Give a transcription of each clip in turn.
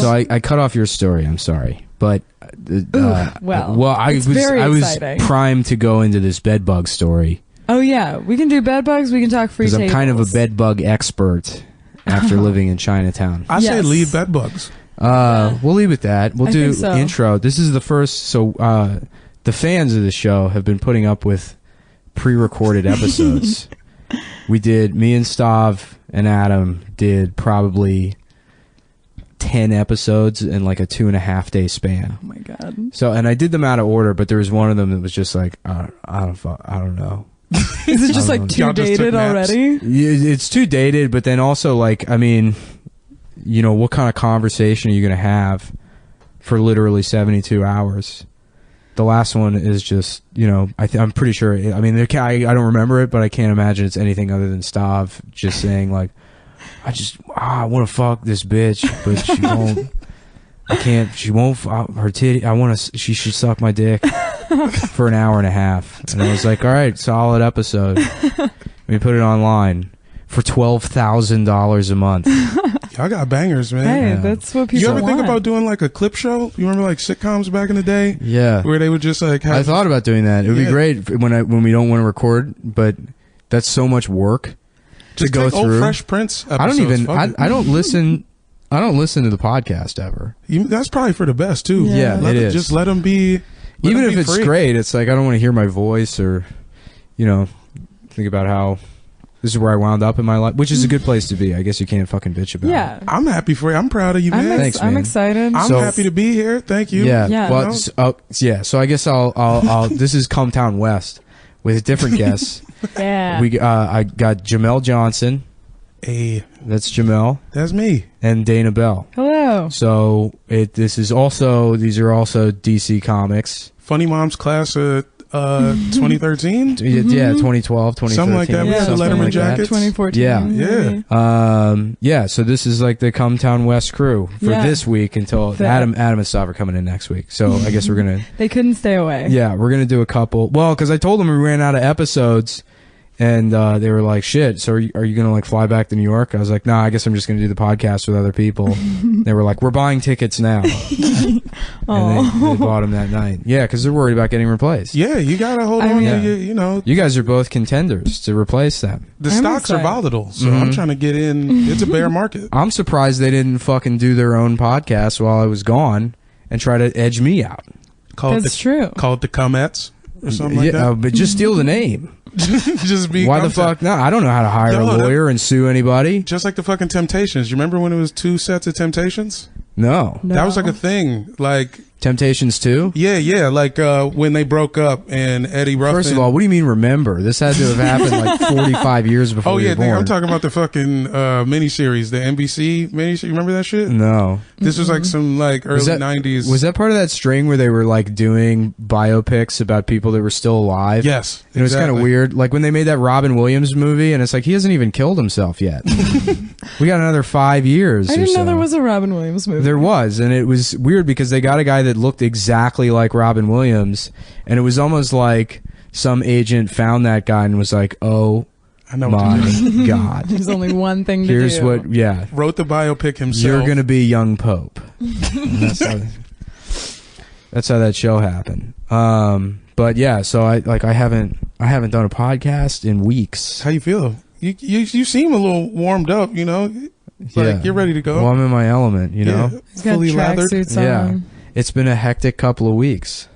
guys. So I cut off your story. I'm sorry, but well, I was primed to go into this bed bug story. Oh yeah, we can do bed bugs. We can talk free tables. Because I'm kind of a bed bug expert after living in Chinatown. I say leave bed bugs. We'll leave it that. We'll do so. intro. This is the first. So the fans of the show have been putting up with pre-recorded episodes. Me and Stav and Adam did probably 10 episodes in like a 2.5 day span. Oh my god. So, and I did them out of order, but there was one of them that was just like, I don't know. Is it just like too dated already? It's too dated, but then also like, I mean, you know, what kind of conversation are you going to have for literally 72 hours? The last one is just, you know, I'm pretty sure, I mean, I don't remember it, but I can't imagine it's anything other than Stav just saying like, I want to fuck this bitch, but she won't, I can't, she won't, her titty, she should suck my dick for an hour and a half. And I was like, all right, solid episode. We put it online for $12,000 a month. Y'all got bangers, man. Hey, that's what people want. You ever think about doing like a clip show? You remember like sitcoms back in the day? Yeah. Where they would just like have... I thought about doing that. It would be great when we don't want to record, but that's so much work to go through. Old Fresh Prince episodes. I don't listen to the podcast ever. That's probably for the best too. Yeah, it is. Just let them be. Even if it's great, it's like I don't want to hear my voice or, you know, think about how this is where I wound up in my life, which is a good place to be. I guess you can't fucking bitch about it. I'm happy for you. I'm proud of you, man. Thanks, man. I'm excited. I'm happy to be here. Thank you. Yeah. Well, so I guess I'll this is Cumtown West with different guests. Yeah. I got Jamel Johnson. Hey. That's Jamel. That's me. And Dana Bell. Hello. So these are also DC Comics. Funny Mom's class 2013? Yeah, 2012, 2013. Something like that. We had the Letterman jackets. 2014. Yeah. So this is like the Cumtown West crew for this week until Adam and Stav are coming in next week. So I guess we're going to... They couldn't stay away. Yeah, we're going to do a couple. Well, because I told them we ran out of episodes. And they were like, shit, so are you going to like fly back to New York? I was like, nah, I guess I'm just going to do the podcast with other people. They were like, we're buying tickets now. And they bought them that night. Yeah, because they're worried about getting replaced. Yeah, you got to hold on to, you know. You guys are both contenders to replace them. The stocks are volatile, so I'm trying to get in. It's a bear market. I'm surprised they didn't fucking do their own podcast while I was gone and try to edge me out. That's true. Call it the Comettes or something like that. But just steal the name. Just be. Why the fuck? No, I don't know how to hire a lawyer and sue anybody. Just like the fucking Temptations. You remember when it was 2 sets of Temptations? No. That was like a thing. Like Temptations 2? Yeah. Like when they broke up and Eddie Ruffin. First of all, what do you mean remember? This had to have happened like 45 years before you were born. I'm talking about the fucking miniseries, the NBC miniseries. You remember that shit? No. This was like some like early 90s. Was that part of that string where they were like doing biopics about people that were still alive? Yes. It was kind of weird. Like when they made that Robin Williams movie and it's like he hasn't even killed himself yet. We got another 5 years. I didn't know there was a Robin Williams movie. There was, and it was weird because they got a guy that looked exactly like Robin Williams, and it was almost like some agent found that guy and was like, "Oh, I know my God, there's only one thing to Here's do." what, yeah, wrote the biopic himself. You're gonna be young Pope. That's how that show happened. But yeah, so I haven't done a podcast in weeks. How you feel? You seem a little warmed up, you know. Like you're ready to go. Well, I'm in my element, you know. He's got tracksuits on. Yeah, it's been a hectic couple of weeks.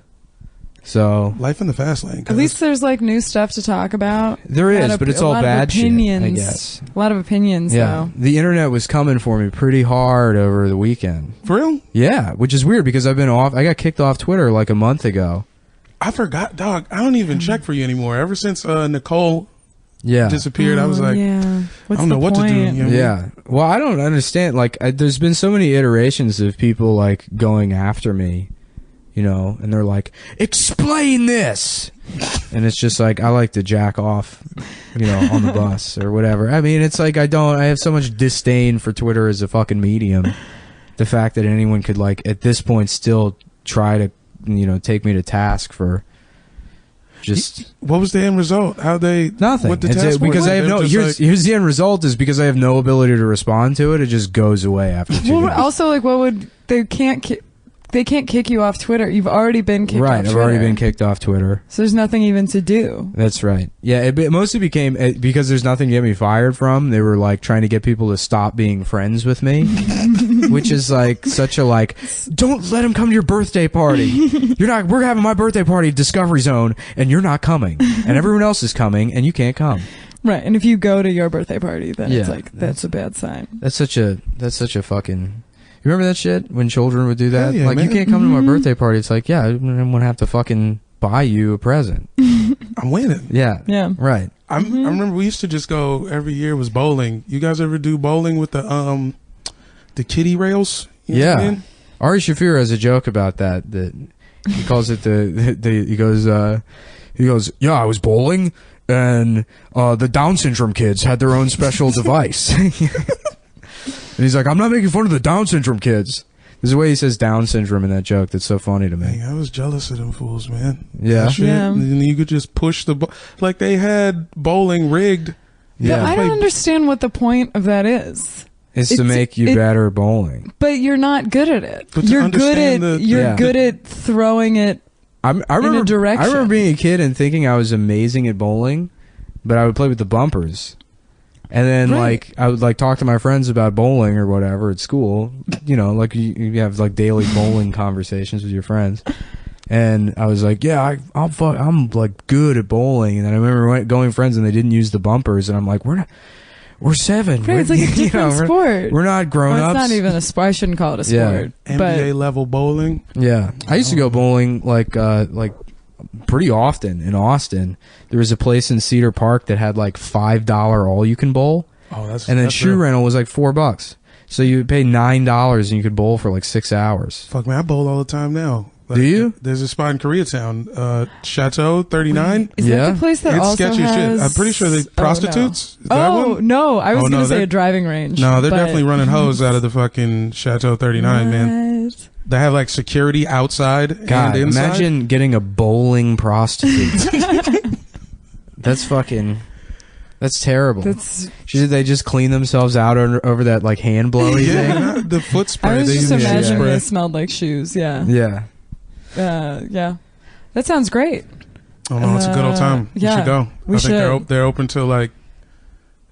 So life in the fast lane. At least there's like new stuff to talk about. There is, but it's all bad shit, I guess. A lot of opinions, though. The internet was coming for me pretty hard over the weekend. For real? Yeah, which is weird because I've been off. I got kicked off Twitter like a month ago. I forgot, dog. I don't even check for you anymore. Ever since Nicole disappeared, I was like, I don't know what to do. You know what I mean? Well, I don't understand. Like, there's been so many iterations of people like going after me, you know, and they're like, explain this. And it's just like, I like to jack off, you know, on the bus or whatever. I mean, it's like, I have so much disdain for Twitter as a fucking medium. The fact that anyone could like, at this point, still try to, you know, take me to task for just what was the end result? How they nothing? What the test because I have no. Here's the end result is because I have no ability to respond to it. It just goes away after 2 days. Also, like, what would they can't kick you off Twitter. You've already been kicked off Twitter. Right, I've already been kicked off Twitter. So there's nothing even to do. That's right. Yeah, it mostly became because there's nothing to get me fired from. They were like trying to get people to stop being friends with me, which is like such a like, don't let him come to your birthday party. We're having my birthday party at Discovery Zone and you're not coming. And everyone else is coming and you can't come. Right, and if you go to your birthday party, then it's like, that's a bad sign. That's such a fucking... You remember that shit when children would do that? Yeah, like, man. you can't come to my birthday party. It's like, yeah, I'm gonna have to fucking buy you a present. I'm winning. Yeah. Yeah. Right. I remember we used to just go every year was bowling. You guys ever do bowling with the kiddie rails? You know what I mean? Ari Shaffir has a joke about that he calls it he goes, yeah, I was bowling and the Down syndrome kids had their own special device. And he's like, I'm not making fun of the Down syndrome kids. There's a way he says Down syndrome in that joke that's so funny to me. Dang, I was jealous of them fools, man. Yeah. Yeah. And you could just push like they had bowling rigged. Yeah. But I don't understand what the point of that is. It's to make you better at bowling. But you're not good at it. But you're good at throwing it in a direction. I remember being a kid and thinking I was amazing at bowling, but I would play with the bumpers. And then, like, I would, like, talk to my friends about bowling or whatever at school. You know, like, you have, like, daily bowling conversations with your friends. And I was like, yeah, I'm, like, good at bowling. And then I remember going friends and they didn't use the bumpers. And I'm like, we're 7. Right, it's like a different sport. We're not grown-ups. It's not even a sport. I shouldn't call it a sport. Yeah. NBA level bowling. Yeah. I used to go bowling, like pretty often in Austin. There was a place in Cedar Park that had like $5 all you can bowl. Oh, that's and then that's shoe real. rental was like $4. So you would pay $9 and you could bowl for like 6 hours. Fuck man, I bowl all the time now. Like, do you? There's a spot in Koreatown, Chateau 39. Is that the place that it's also sketchy has... shit. I'm pretty sure they prostitutes. No, I was going to say a driving range. No, they're definitely running hose out of the fucking Chateau 39, man. They have like security outside God, and inside. imagine getting a bowling prostitute. That's fucking... That's terrible. They just clean themselves out over that like hand blowy thing. The foot spray. I was just imagining they smelled like shoes. Yeah. Yeah. Yeah. That sounds great. Oh no, it's a good old time. Yeah, we should go. We should. They're open till like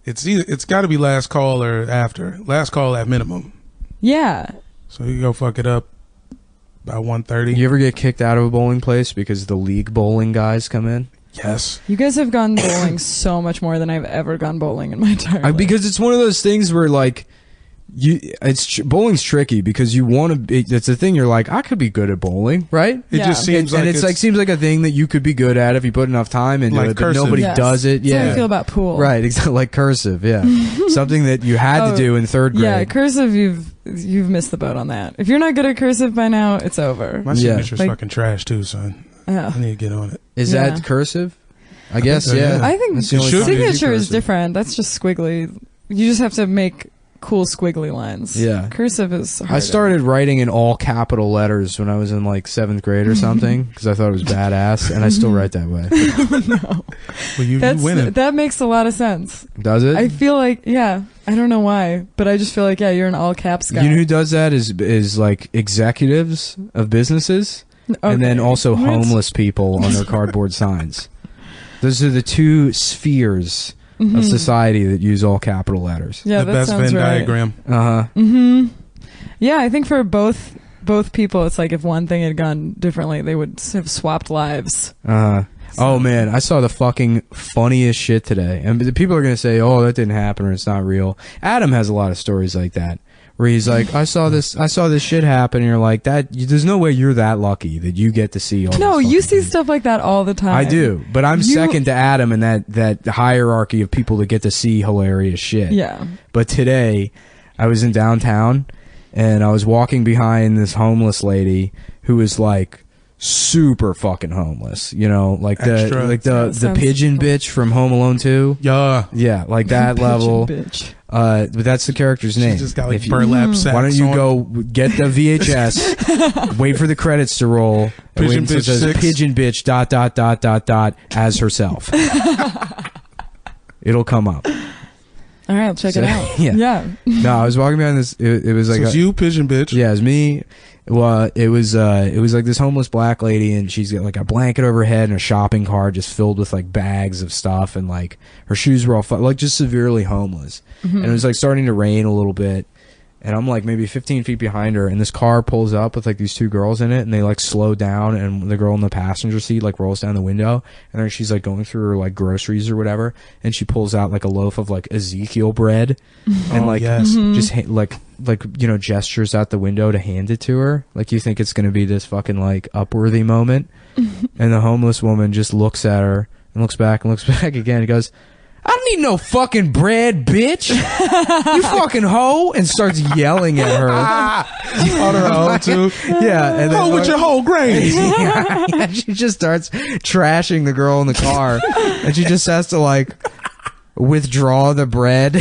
it's got to be last call or after. Last call at minimum. Yeah. So you go fuck it up by 1:30. You ever get kicked out of a bowling place because the league bowling guys come in? Yes. You guys have gone bowling so much more than I've ever gone bowling in my entire life. Because it's one of those things where like bowling's tricky because you want to. It's a thing you're like, I could be good at bowling, right? It just seems like it's seems like a thing that you could be good at if you put enough time into like it, but nobody does it. That's how I feel about pool. Right, exactly, like cursive. Yeah, something that you had to do in third grade. Yeah, cursive. You've missed the boat on that. If you're not good at cursive by now, it's over. My signature's fucking trash too, son. I need to get on it. Is that cursive? I guess, yeah. I think signature is different. That's just squiggly. You just have to make cool squiggly lines. Yeah. Cursive is harder. I started writing in all capital letters when I was in like 7th grade or something because I thought it was badass, and I still write that way. No. Well, you win it. That makes a lot of sense. Does it? I feel like, I don't know why, but I just feel like, you're an all caps guy. You know who does that is like executives of businesses, and then also homeless people on their cardboard signs. Those are the two spheres of society that use all capital letters. Yeah, the best Venn diagram. Yeah, I think for both people, it's like if one thing had gone differently, they would have swapped lives. Oh man, I saw the fucking funniest shit today, and the people are gonna say, "Oh, that didn't happen," or "It's not real." Adam has a lot of stories like that, where he's like, "I saw this shit happen," and you're like, "There's no way you're that lucky that you get to see all." No, you see stuff like that all the time. I do, but I'm second to Adam in that hierarchy of people that get to see hilarious shit. Yeah. But today, I was in downtown, and I was walking behind this homeless lady who was like super fucking homeless, you know, like the pigeon cool. bitch from Home Alone 2. Yeah, like that level. Bitch. But that's the character's name. She's just got like burlap sacks. Why don't you go get the VHS, wait for the credits to roll, Pigeon bitch says 6. pigeon bitch ... as herself. It'll come up. All right, I'll check it out. Yeah. No, I was walking behind this. It was like it's you, pigeon bitch. Yeah, it was me. Well, it was like this homeless black lady, and she's got like a blanket over her head and a shopping cart just filled with like bags of stuff, and like her shoes were all like just severely homeless. And it was like starting to rain a little bit, and I'm like maybe 15 feet behind her, and this car pulls up with like these two girls in it, and they like slow down, and the girl in the passenger seat like rolls down the window, and then she's like going through her like groceries or whatever, and she pulls out like a loaf of like Ezekiel bread, and just like you know, gestures out the window to hand it to her, like you think it's gonna be this fucking like Upworthy moment. And the homeless woman just looks at her and looks back again and goes, I don't need no fucking bread, bitch. You fucking hoe. And starts yelling at her. On her own, too. Yeah. And then with your whole grain. Yeah, she just starts trashing the girl in the car. And she just has to, like, withdraw the bread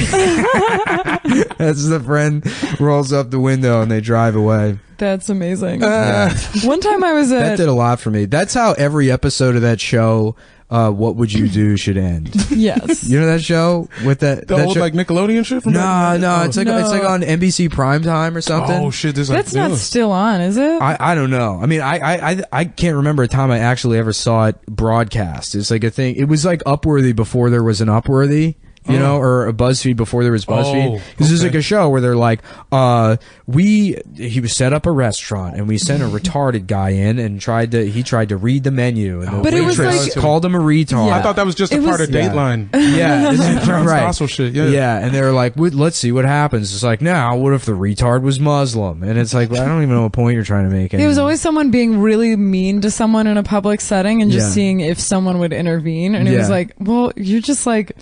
as the friend rolls up the window and they drive away. That's amazing. One time I was at... That did a lot for me. That's how every episode of that show... What Would You Do should end. Yes. You know that show with that old like Nickelodeon shit from it's like on NBC Primetime or something. Oh shit, that's not still on, is it? I don't know. I mean, I can't remember a time I actually ever saw it broadcast. It's like a thing. It was like Upworthy before there was an Upworthy. You know, or a BuzzFeed before there was BuzzFeed. This is like a show where they're like, he was set up a restaurant and we sent a retarded guy in and tried to read the menu and the waitress called him a retard. I thought that was just a part of Dateline. Yeah, right. Shit. Yeah, and they were like, let's see what happens. It's like, now what if the retard was Muslim? And it's like, well, I don't even know what point you're trying to make. It was always someone being really mean to someone in a public setting and just seeing if someone would intervene. And it was like, well, you're just like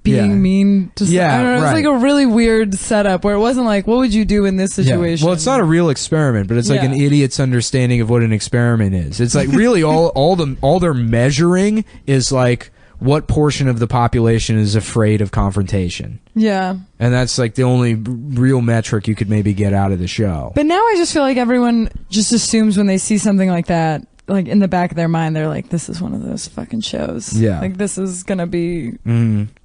being mean to someone. I don't know, it was like a really weird setup where it wasn't like, what would you do in this situation? Well, it's not a real experiment, but it's like an idiot's understanding of what an experiment is. It's like really all they're measuring is like what portion of the population is afraid of confrontation. Yeah. And that's like the only real metric you could maybe get out of the show. But now I just feel like everyone just assumes when they see something like that, like in the back of their mind, they're like, this is one of those fucking shows. Yeah. Like this is going to be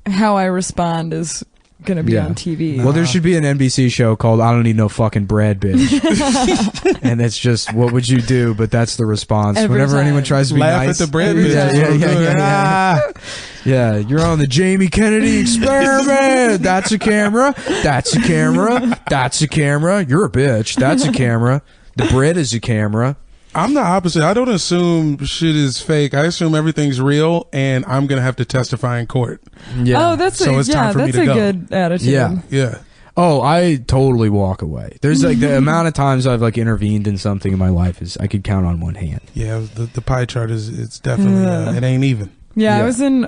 how I respond is going to be on TV. Well, there should be an NBC show called I Don't Need No Fucking Bread, Bitch. And it's just, what would you do? But that's the response. Whenever anyone tries to be laugh nice. At the bread, bitch. Yeah, you're on the Jamie Kennedy experiment. That's a camera. That's a camera. That's a camera. You're a bitch. That's a camera. The bread is a camera. I'm the opposite. I don't assume shit is fake. I assume everything's real, and I'm gonna have to testify in court. Yeah. Oh, that's it's time for me to go. Good attitude. Yeah. Oh, I totally walk away. There's like the amount of times I've like intervened in something in my life is I could count on one hand. Yeah, the pie chart is it's definitely it ain't even. Yeah, I was in.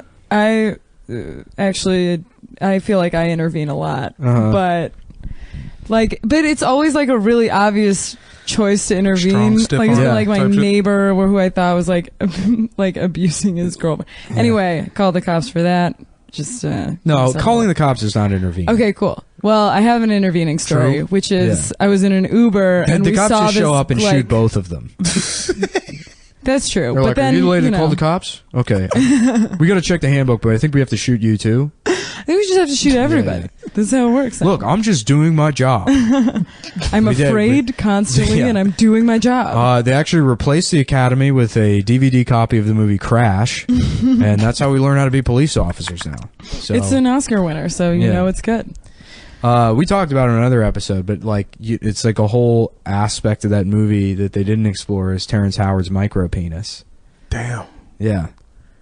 Actually, I feel like I intervene a lot, but it's always like a really obvious choice to intervene. Like my neighbor or who I thought was like abusing his girlfriend. Anyway, called the cops for that. Just no, calling the cops is not intervening. Okay, cool. Well, I have an intervening story, which is I was in an Uber and the cops saw just show up and shoot both of them. That's true. They're but like, then, are you the lady that called the cops? Okay. We got to check the handbook, but I think we have to shoot you too. I think we just have to shoot everybody. This is how it works. Look, I'm just doing my job. I'm afraid constantly, and I'm doing my job. They actually replaced the Academy with a DVD copy of the movie Crash, and that's how we learn how to be police officers now. So, it's an Oscar winner, so you know it's good. We talked about it in another episode, but like it's like a whole aspect of that movie that they didn't explore is Terrence Howard's micro penis. Damn. Yeah.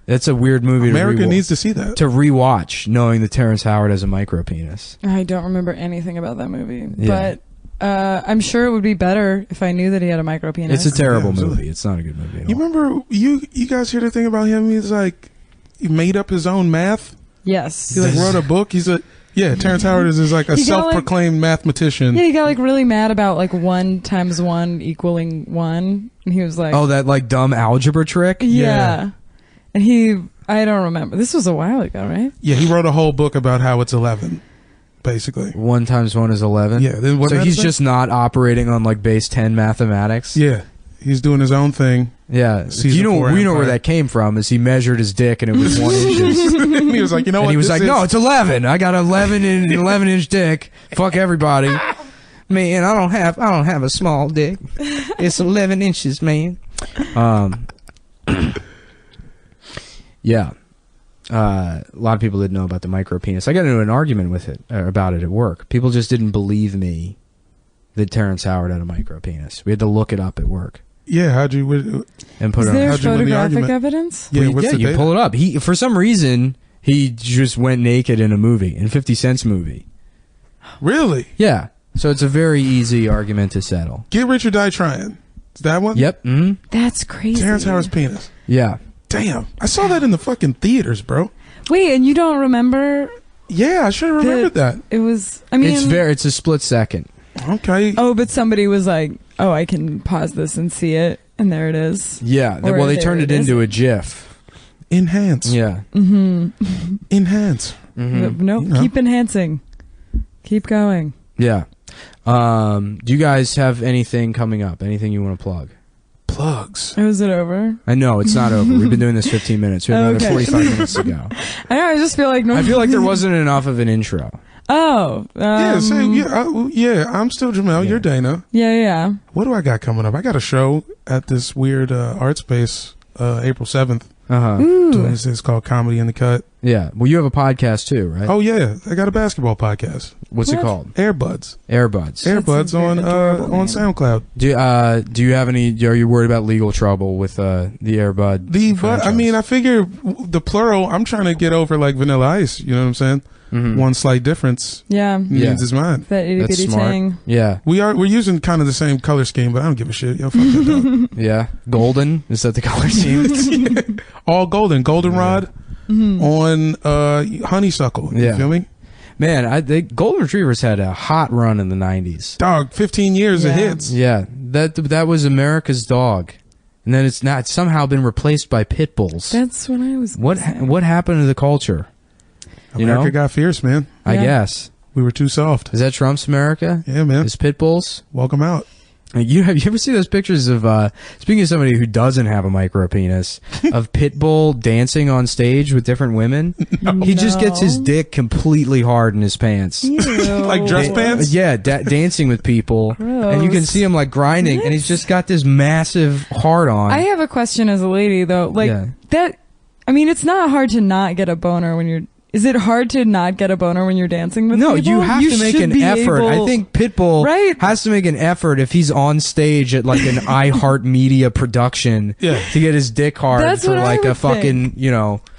That's a weird movie. America needs to see that. To rewatch, knowing that Terrence Howard has a micro penis. I don't remember anything about that movie, but I'm sure it would be better if I knew that he had a micro penis. It's a terrible movie. It's not a good movie at all. You remember, you guys hear the thing about him? He's like, he made up his own math. Yes. He like wrote a book. Terrence Howard is like a self-proclaimed mathematician. Yeah, he got like really mad about like 1 × 1 = 1. And he was like, oh, that like dumb algebra trick. Yeah. And I don't remember. This was a while ago, right? Yeah, he wrote a whole book about how it's 11, basically. 1 × 1 is 11. Yeah. Then so he's just not operating on like base 10 mathematics. Yeah. He's doing his own thing. Yeah. We know where that came from. Is he measured his dick and it was 1 inch. He was like, you know and what? He was like, no, it's 11. I got 11 inch dick. Fuck everybody. Man, I don't have a small dick. It's 11 inches, man. Yeah. A lot of people didn't know about the micro penis. I got into an argument with about it at work. People just didn't believe me that Terrence Howard had a micro penis. We had to look it up at work. Yeah, how'd you and put it on? Is there photographic evidence? Yeah, you pull it up. For some reason, he just went naked in a movie, in 50 Cent's movie. Really? Yeah. So it's a very easy argument to settle. Get Rich or Die Trying. Is that one? Yep. Mm-hmm. That's crazy. Terrence Howard's penis. Yeah. Damn. I saw that in the fucking theaters, bro. Wait, and you don't remember? Yeah, I should have remembered that. It was, I mean... It's a split second. Okay. Oh, but somebody was like, oh, I can pause this and see it, and there it is. Yeah. Well, they turned it into a GIF. Enhance. Yeah. Mm-hmm. Enhance. Mm-hmm. Nope, keep enhancing. Keep going. Yeah. Do you guys have anything coming up? Anything you want to plug? Plugs. Oh, is it over? I know it's not over. We've been doing this 15 minutes. We have another 45 minutes to go. I know. I just feel like I feel like there wasn't enough of an intro. Oh. I'm still Jamel. Yeah. You're Dana. Yeah. What do I got coming up? I got a show at this weird art space April 7th. It's called Comedy in the Cut. Yeah. Well, you have a podcast too, right? Oh yeah, I got a basketball podcast. What's it called? Airbuds. Airbuds on SoundCloud. Do you have any? Are you worried about legal trouble with the Airbud? I mean, I figure the plural. I'm trying to get over like Vanilla Ice. You know what I'm saying? Mm-hmm. One slight difference. Means it's mine. That itty bitty tang. Yeah. We're using kind of the same color scheme, but I don't give a shit. Yo, fuck that dog. Yeah. Golden, is that the color scheme? All golden. Goldenrod on honeysuckle. You feel me? Man, the Golden Retrievers had a hot run in the 90s. Dog, 15 years of hits. Yeah. That was America's dog. And then it's somehow been replaced by pit bulls. That's what I was What happened to the culture? America got fierce, man. I guess. We were too soft. Is that Trump's America? Yeah, man. Is pit bulls? Welcome out. Have you ever seen those pictures of, speaking of somebody who doesn't have a micro penis, of Pitbull dancing on stage with different women? He just gets his dick completely hard in his pants. Like dress pants? Yeah, dancing with people. Gross. And you can see him like grinding, and he's just got this massive hard on. I have a question as a lady, though. It's not hard to not get a boner when you're... Is it hard to not get a boner when you're dancing with people? No, you have to make an effort. I think Pitbull has to make an effort if he's on stage at like an iHeartMedia production to get his dick hard for like a fucking,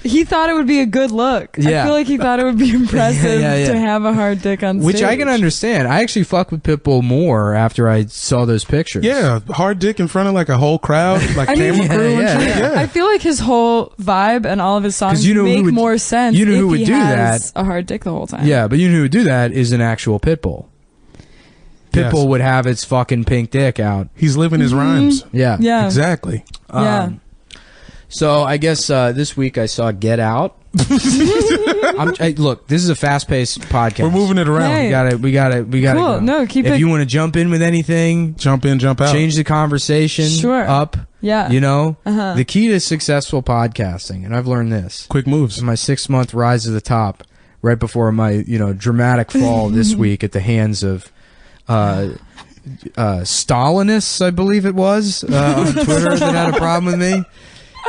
He thought it would be a good look. Yeah. I feel like he thought it would be impressive to have a hard dick on stage. Which I can understand. I actually fuck with Pitbull more after I saw those pictures. Yeah, hard dick in front of like a whole crowd, like camera crew and shit. Yeah. I feel like his whole vibe and all of his songs make more sense if he has a hard dick the whole time. Yeah, but you know who would do that is an actual Pitbull. Pitbull would have its fucking pink dick out. He's living his rhymes. Yeah. Exactly. So I guess this week I saw Get Out. Look, this is a fast-paced podcast. We're moving it around. Hey. We got to Cool. go. No, keep if it. you want to jump in with anything, jump in, jump out. Change the conversation up. Yeah. The key to successful podcasting, and I've learned this. Quick moves. In my 6-month rise to the top, right before my dramatic fall this week at the hands of Stalinists, I believe it was, on Twitter that had a problem with me.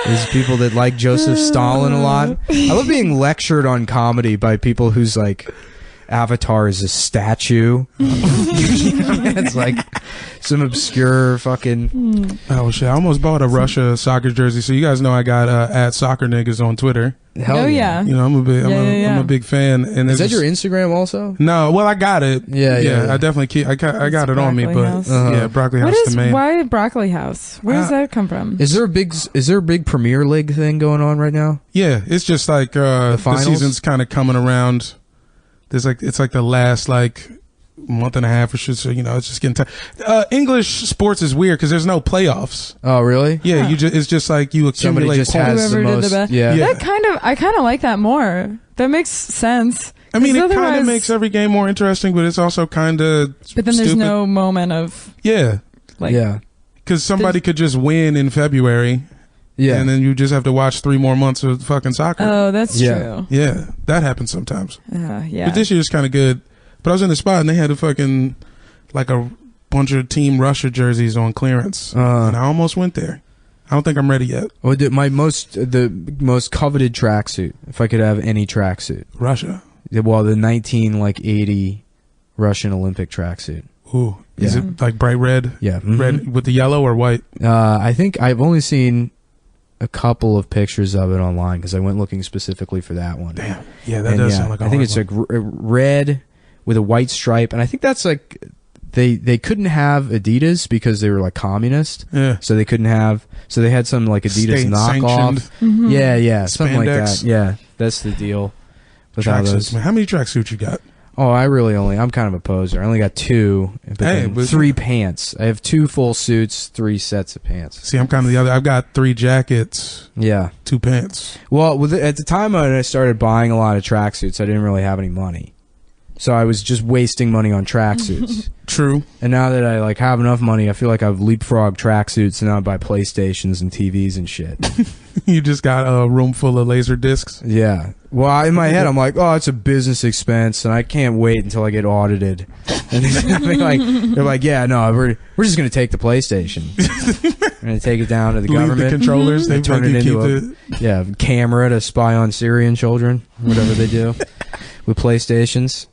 There's people that like Joseph Stalin a lot. I love being lectured on comedy by people whose like avatar is a statue. It's like some obscure fucking. Oh shit! I almost bought a Russia soccer jersey. So you guys know I got at soccer niggas on Twitter. Hell yeah! I'm a big fan. And is that your Instagram also? No, well I got it. Yeah. I definitely I got it on me, but Broccoli House. Why Broccoli House? Where does that come from? Is there a big Premier League thing going on right now? Yeah, it's just like the season's kind of coming around. It's like the last month and a half or so. You know, it's just getting tight. English sports is weird because there's no playoffs. Oh, really? Yeah, it's just like you accumulate. Somebody just has the most. Yeah. I kind of like that more. That makes sense. I mean, it kind of makes every game more interesting, but it's also kind of. But then there's no moment of. Yeah. Like, yeah. Because somebody could just win in February. Yeah. And then you just have to watch 3 more months of fucking soccer. Oh, that's true. Yeah. That happens sometimes. Yeah. But this year's kind of good. But I was in the spot and they had a fucking, like a bunch of Team Russia jerseys on clearance. And I almost went there. I don't think I'm ready yet. Well, the most coveted tracksuit, if I could have any tracksuit. Russia. Well, the 1980 Russian Olympic tracksuit. Ooh. Is it like bright red? Yeah. Red with the yellow or white? I think I've only seen a couple of pictures of it online because I went looking specifically for that one. Damn. Yeah, that does sound like a I think it's like red with a white stripe, and I think that's like they couldn't have Adidas because they were like communist. Yeah. So they couldn't have. So they had some like Adidas knockoff. Yeah, something like that. Yeah, that's the deal. With tracksuits, man. How many tracksuits you got? Oh, I'm kind of a poser. I only got 2, but 3 pants. I have 2 full suits, 3 sets of pants. See, I'm kind of the other. I've got 3 jackets. Yeah. 2 pants. Well, at the time when I started buying a lot of tracksuits, I didn't really have any money. So I was just wasting money on tracksuits. True. And now that I like have enough money, I feel like I've leapfrogged tracksuits and now I buy PlayStations and TVs and shit. You just got a room full of laser discs? Yeah. Well, in my head, I'm like, oh, it's a business expense, and I can't wait until I get audited. And they're like, yeah, no, we're just going to take the PlayStation. We're going to take it down to the government. The controllers. They turn it into a camera to spy on Syrian children, whatever they do with PlayStations.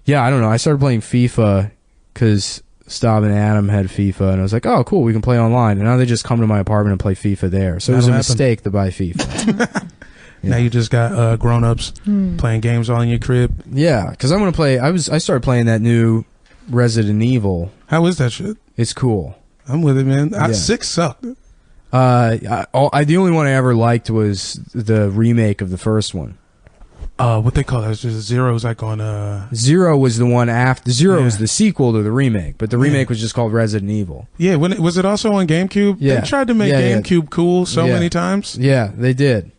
Yeah, I don't know. I started playing FIFA because Staub and Adam had FIFA, and I was like, oh, cool, we can play online. And now they just come to my apartment and play FIFA there. So it was a mistake to buy FIFA. Now you just got grown-ups playing games all in your crib. Yeah, because I'm going to play... I started playing that new Resident Evil. How is that shit? It's cool. I'm with it, man. 6 sucked. The only one I ever liked was the remake of the first one. What they call it? It's just Zero's like on... Zero was the one after... Zero was the sequel to the remake, but the remake was just called Resident Evil. Yeah, was it also on GameCube? Yeah. They tried to make GameCube cool so many times. Yeah, they did.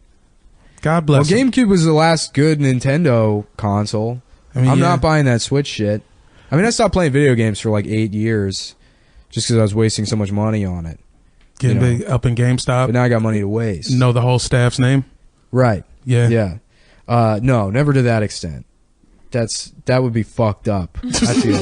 God bless them. GameCube was the last good Nintendo console. I mean, I'm not buying that Switch shit. I mean, I stopped playing video games for like 8 years just because I was wasting so much money on it. Getting big up in GameStop. But now I got money to waste. Know the whole staff's name? Right. Yeah. Yeah. No, never to that extent. That would be fucked up. I feel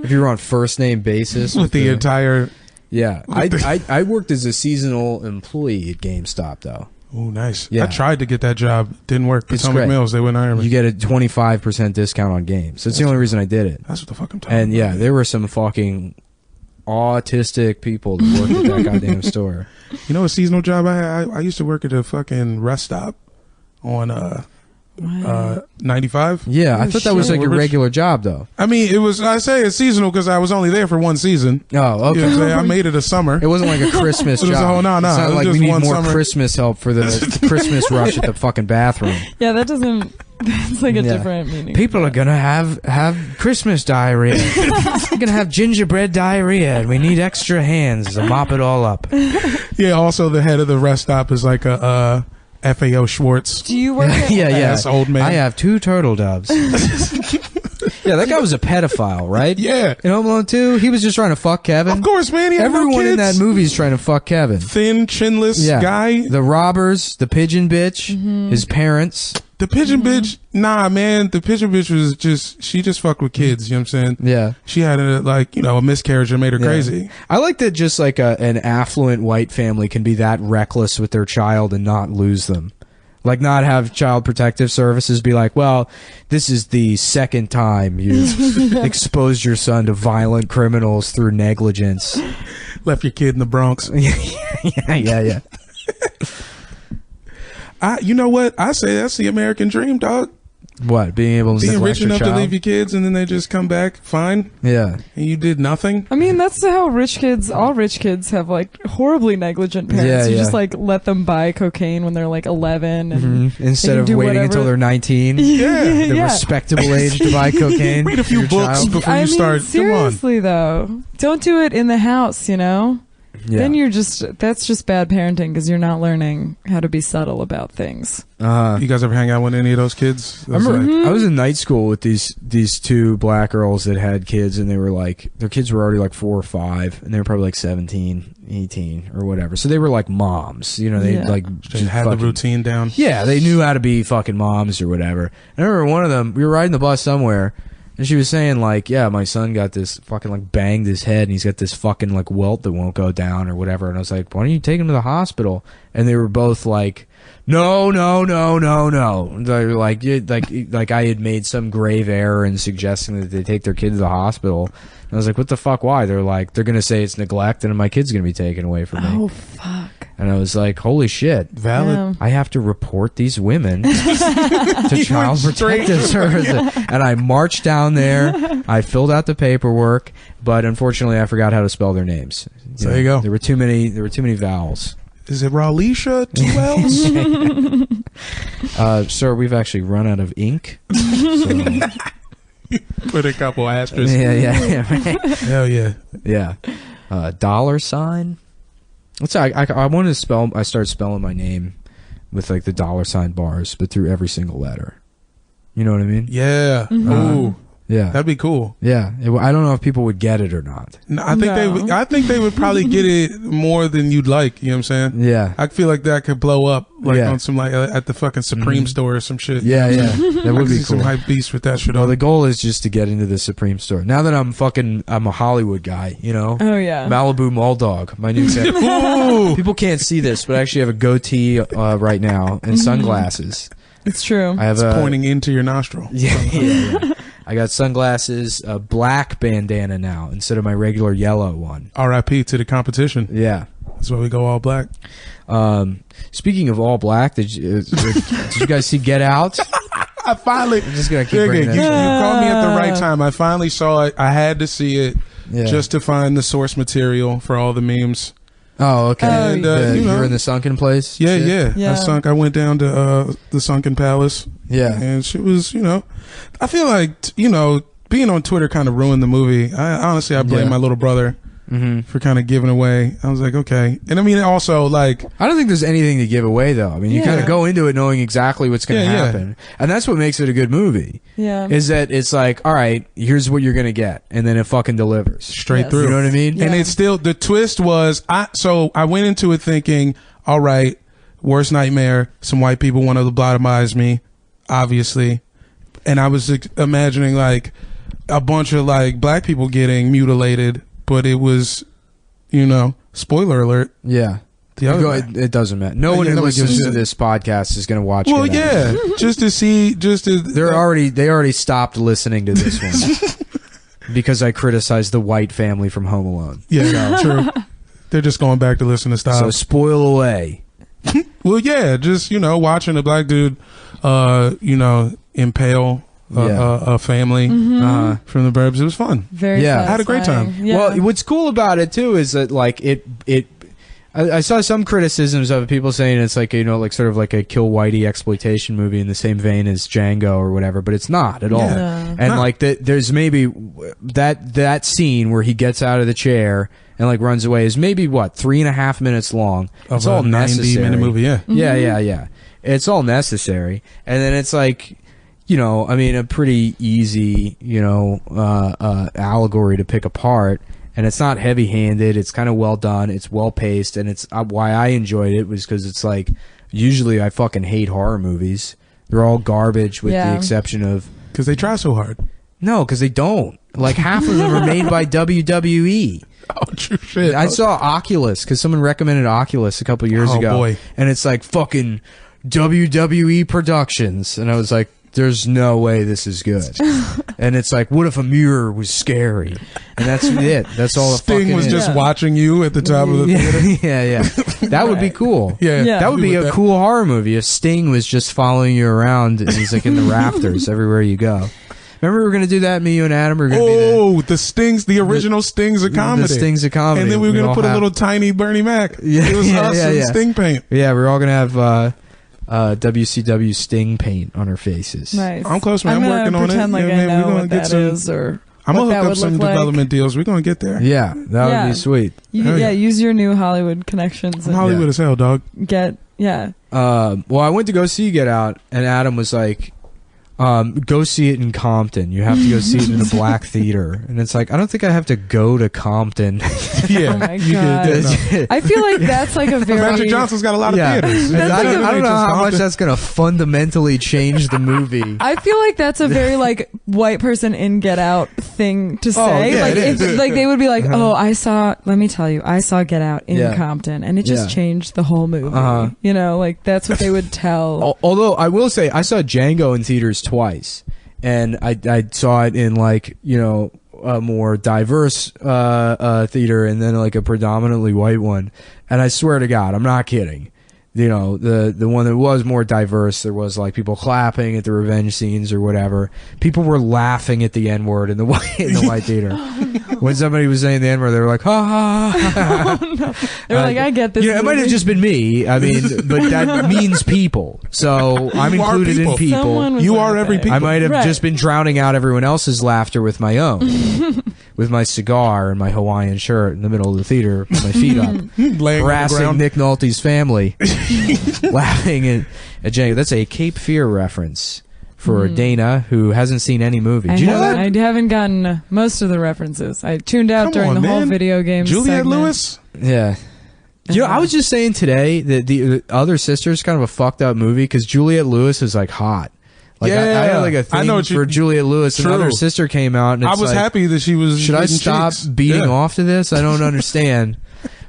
if you were on first name basis with the entire. Yeah, I worked as a seasonal employee at GameStop though. Oh, nice. Yeah. I tried to get that job. Didn't work. Potomac Mills, they wouldn't hire me. You get a 25% discount on games. That's the only reason I did it. That's what the fuck I'm talking about. And there were some fucking autistic people that worked at that goddamn store. You know a seasonal job I had? I used to work at a fucking rest stop on 95. Yeah, I thought that was like a regular job though. I mean, it was. I say it's seasonal because I was only there for 1 season. Oh, okay. You know what I'm saying? I made it a summer. It wasn't like a Christmas job. No. It's not like we need more Christmas help for the Christmas rush at the fucking bathroom. Yeah, that doesn't. That's like a different meaning. People are gonna have Christmas diarrhea. They're gonna have gingerbread diarrhea, and we need extra hands to mop it all up. Yeah. Also, the head of the rest stop is like a. FAO Schwartz. Do you work at ass old man? I have 2 turtle doves. Yeah, that guy was a pedophile, right? Yeah. In Home Alone 2, he was just trying to fuck Kevin. Of course, man. Everyone in that movie is trying to fuck Kevin. Thin, chinless guy. The robbers, the pigeon bitch, his parents. The pigeon bitch, nah, man. The pigeon bitch was she just fucked with kids. You know what I'm saying? Yeah. She had a miscarriage that made her crazy. I like that just like an affluent white family can be that reckless with their child and not lose them. Like not have Child Protective Services be like, well, this is the second time you've exposed your son to violent criminals through negligence. Left your kid in the Bronx. Yeah. You know what? I say that's the American dream, dog. What? Being able to being neglect rich your enough child? to leave your kids and then they just come back fine. Yeah. And you did nothing. I mean, that's how all rich kids have like horribly negligent parents. Yeah, you yeah. just like let them buy cocaine when they're like 11 and instead of waiting until they're 19. Yeah. The Yeah. respectable age to buy cocaine. Read a for few your books child. before you start. Seriously though, don't do it in the house, you know? Yeah. Then that's just bad parenting because you're not learning how to be subtle about things. You guys ever hang out with any of those kids? I remember I was in night school with these two black girls that had kids, and they were like, their kids were already like 4 or 5, and they were probably like 17, 18 or whatever. So they were like moms, you know, they like just had the routine down. Yeah, they knew how to be fucking moms or whatever. And I remember one of them, we were riding the bus somewhere, and she was saying like, yeah, my son got this fucking like banged his head, and he's got this fucking like welt that won't go down or whatever. And I was like, why don't you take him to the hospital? And they were both like, no. They were like I had made some grave error in suggesting that they take their kid to the hospital. And I was like, what the fuck? Why? They're like, they're gonna say it's neglect, and my kid's gonna be taken away from me. Oh fuck. And I was like, holy shit. Valid. Yeah. I have to report these women to Child Protective Services. And I marched down there. I filled out the paperwork, but unfortunately I forgot how to spell their names. So there you go. There were too many vowels. Is it Ralisha? 2 L's? Sir, we've actually run out of ink. So. Put a couple asterisks. Yeah. Hell yeah. Yeah. $sign. I wanted to spell. I started spelling my name with like the $sign bars, but through every single letter. You know what I mean? Yeah. Ooh. Yeah. That'd be cool. Yeah. I don't know if people would get it or not. No, I think they would probably get it more than you'd like. You know what I'm saying? Yeah. I feel like that could blow up like Yeah. on some like at the fucking Supreme store or some shit. Yeah. That I would could be see some cool. hype beast with that shit Well, on. the goal is just to get into the Supreme store. Now that I'm a Hollywood guy, you know? Oh yeah. Malibu Mall Dog, my new thing. People can't see this, but I actually have a goatee right now and sunglasses. It's true. I have It's pointing into your nostril. Yeah. I got sunglasses, a black bandana now instead of my regular yellow one. R.I.P. to the competition. Yeah. That's why we go all black. Speaking of all black, did you guys see Get Out? I finally. I'm just gonna keep You bringing that shit. called me at the right time. I finally saw it. I had to see it just to find the source material for all the memes. Oh, okay. And, you were in the sunken place? Yeah, shit? yeah. I went down to the Sunken Palace. Yeah. And she was, I feel like, being on Twitter kind of ruined the movie. I blame my little brother for kind of giving away. I was like, okay. And I mean, also, like... I don't think there's anything to give away, though. I mean, you kind of go into it knowing exactly what's going to happen. And that's what makes it a good movie. Yeah. Is that it's like, all right, here's what you're going to get. And then it fucking delivers. Straight through. You know what I mean? And it's still... The twist was... I went into it thinking, all right, worst nightmare. Some white people want to lobotomize me, obviously. And I was imagining, like, a bunch of, like, black people getting mutilated. But it was, spoiler alert. Yeah. It doesn't matter. No one who listens to this podcast is going to watch. Well, yeah, just to see, they already stopped listening to this one because I criticized the white family from Home Alone. Yeah, true. They're just going back to listen to stuff. So spoil away. Well, yeah, just watching a black dude, impale a family from the burbs. It was fun. Very I had a great time. Yeah. Well, what's cool about it too is that like I saw some criticisms of it, people saying it's like like sort of like a kill whitey exploitation movie in the same vein as Django or whatever, but it's not at all. No. And like there's maybe that scene where he gets out of the chair and like runs away is maybe 3.5 minutes long. It's all necessary. 90-minute movie. Yeah. It's all necessary, and then it's like. I mean, a pretty easy, allegory to pick apart, and it's not heavy-handed. It's kind of well done. It's well-paced, and it's why I enjoyed it was because it's like, usually I fucking hate horror movies. They're all garbage with the exception of... Because they try so hard. No, because they don't. Like, half of them are made by WWE. Oh, true shit. I saw Oculus, because someone recommended Oculus a couple years ago. Boy. And it's like fucking WWE Productions. And I was like, there's no way this is good. And it's like, what if a mirror was scary? And that's it. That's all. Sting was just watching you at the top of the theater. Yeah. That would be cool. Yeah. That would be a cool horror movie if Sting was just following you around and he's like in the rafters everywhere you go. Remember we were going to do that, me, you, and Adam? We were gonna the Stings, the original Stings of comedy. The Stings of comedy. And then we were going to put a little tiny Bernie Mac. It was us and Sting paint. Yeah, we were all going to have WCW Sting paint on our faces. Nice. I'm close, man. I'm working on it. Pretend like I know what that is, or I'm going to hook up some development deals. We're going to get there. Yeah, that would be sweet. Use your new Hollywood connections. I'm Hollywood as hell, dog. Well, I went to go see Get Out, and Adam was like, go see it in Compton. You have to go see it in a black theater. And it's like, I don't think I have to go to Compton. Yeah. Oh my God. I feel like that's like a very... Magic Johnson's got a lot of theaters. I don't know how much that's going to fundamentally change the movie. I feel like that's a very like white person in Get Out thing to say. Like if like they would be like, let me tell you, I saw Get Out in Compton and it just changed the whole movie. You know, like that's what they would tell. Although I will say, I saw Django in theaters twice, and I saw it in like, you know, a more diverse theater and then like a predominantly white one, and I swear to God, I'm not kidding, you know, the one that was more diverse, there was like people clapping at the revenge scenes or whatever. People were laughing at the N-word in the white theater. When somebody was saying the N-word, they were like, ha ha ha. Oh, no. They were like, I get this. Yeah, it might have just been me. I mean, but that means people. So I'm included in people. You are every people. I might have just been drowning out everyone else's laughter with my own. With my cigar and my Hawaiian shirt in the middle of the theater, with my feet up, harassing Nick Nolte's family, laughing at Django. That's a Cape Fear reference for Dana, who hasn't seen any movie. Did you know that? I haven't gotten most of the references. I tuned out during the whole video game Juliette segment. Lewis? Yeah. You know, I was just saying today that the Other Sister is kind of a fucked up movie because Juliette Lewis is like hot. Like I had like a thing for Juliette Lewis. And Other Sister came out, and it's I was like, happy that she was. Should I stop beating off to this? I don't understand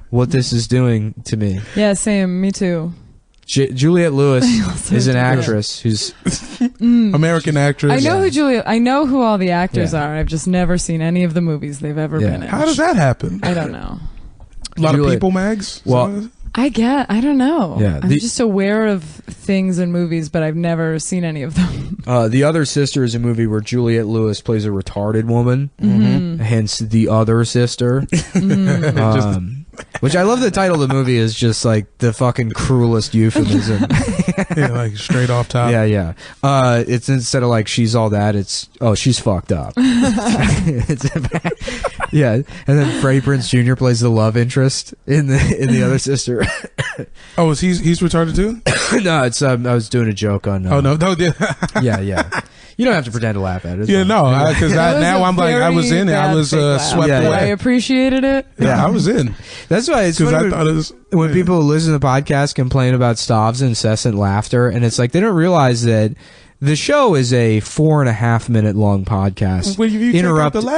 what this is doing to me. Yeah, same. Me too. Juliette Lewis is an actress who's American actress. I know who all the actors are. I've just never seen any of the movies they've ever been in. How does that happen? I don't know. A lot of people mags. Well, I don't know. Yeah, I'm just aware of things in movies, but I've never seen any of them. The Other Sister is a movie where Juliette Lewis plays a retarded woman, hence The Other Sister. Which I love. The title of the movie is just like the fucking cruelest euphemism. Yeah, like straight off top. Yeah. It's instead of like she's all that, it's she's fucked up. Yeah, and then Freddie Prinze Jr. plays the love interest in the Other Sister. Oh, he's retarded too? No, it's I was doing a joke on. No. Yeah. You don't have to pretend to laugh at it. Yeah, no, because now I'm like, I was in it. I was swept away. I appreciated it. Yeah, I was in. That's why it's funny when people who listen to the podcast complain about Stav's incessant laughter, and it's like they don't realize that the show is a 4.5 minute long podcast,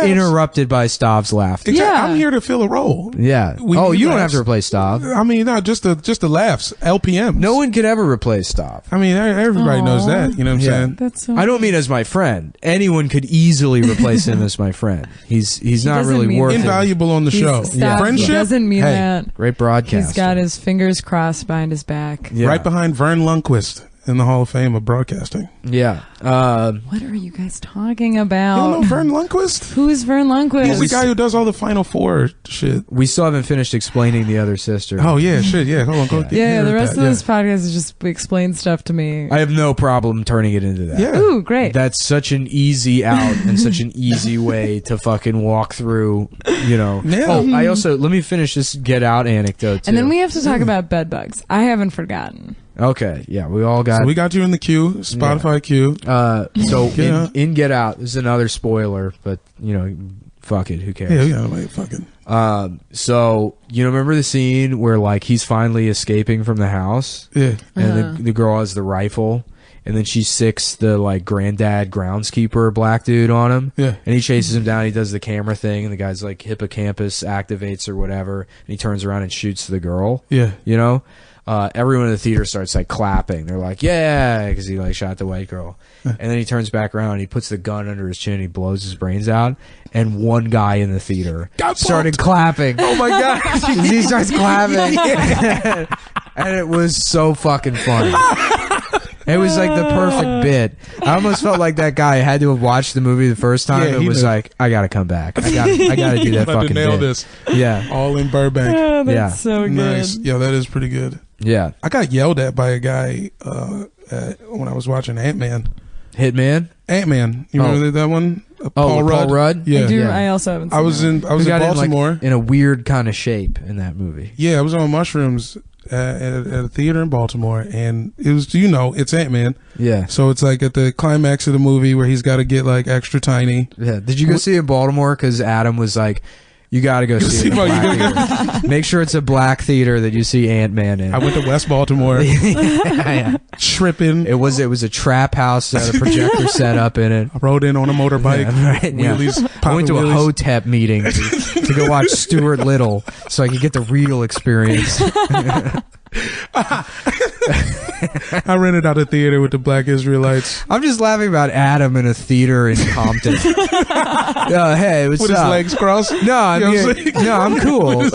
interrupted by Stav's laughter. Exactly. Yeah, I'm here to fill a role. Yeah. You don't have to replace Stav. I mean, no, just the laughs, LPM. No one could ever replace Stav. I mean, everybody knows that. You know what I'm saying? That's so I don't mean as my friend. Anyone could easily replace him as my friend. He's not really worth it. Invaluable on the show. Friendship doesn't mean that. Great broadcast. He's got his fingers crossed behind his back. Yeah. Right behind Vern Lundquist in the Hall of Fame of broadcasting. Yeah. What are you guys talking about? You don't know Vern Lundquist? Who is Vern Lundquist? He's the guy who does all the Final Four shit. We still haven't finished explaining The Other Sister. Oh, yeah, shit, yeah. Hold on. The rest of this podcast is just explain stuff to me. I have no problem turning it into that. Yeah. Ooh, great. That's such an easy out and such an easy way to fucking walk through, you know. Yeah. Oh, I also, let me finish this Get Out anecdote, too. And then we have to talk about bed bugs. I haven't forgotten. Okay, yeah, we all got... So we got you in the queue, Spotify queue. So in Get Out, this is another spoiler, but, you know, fuck it, who cares? Yeah, like, fucking... So, you know, remember the scene where, like, he's finally escaping from the house? Yeah. And the girl has the rifle, and then she sicks the like granddad groundskeeper black dude on him. Yeah. And he chases him down. He does the camera thing, and the guy's like hippocampus activates or whatever, and he turns around and shoots the girl. Yeah. You know? Everyone in the theater starts like clapping. They're like, yeah, because he like shot the white girl. And then he turns back around and he puts the gun under his chin and he blows his brains out. And one guy in the theater started clapping. Oh my God. He starts clapping. And it was so fucking funny. It was like the perfect bit. I almost felt like that guy had to have watched the movie the first time and was like, I gotta come back. I gotta do that fucking nail bit. This. Yeah. All in Burbank. Oh, that's so good. Nice. Yeah, that is pretty good. Yeah. I got yelled at by a guy when I was watching Ant-Man. Hitman? Ant-Man. You remember that one? Paul Rudd? Yeah. I also haven't seen I was in Baltimore. In a weird kind of shape in that movie. Yeah, I was on mushrooms at a theater in Baltimore, and it was, it's Ant-Man. Yeah. So it's like at the climax of the movie where he's got to get like extra tiny. Yeah. Did you go see it in Baltimore? Because Adam was like, you got to go see it in a black theater. Make sure it's a black theater that you see Ant-Man in. I went to West Baltimore. Yeah. Tripping. It was a trap house that had a projector set up in it. I rode in on a motorbike. Yeah, right, Wheelies, I went to a wheelies. HOTEP meeting to go watch Stuart Little so I could get the real experience. I rented out a theater with the Black Israelites. I'm just laughing about Adam in a theater in Compton. Hey, what's With up? his legs crossed? No, I You know what I'm mean, saying? no, I'm cool.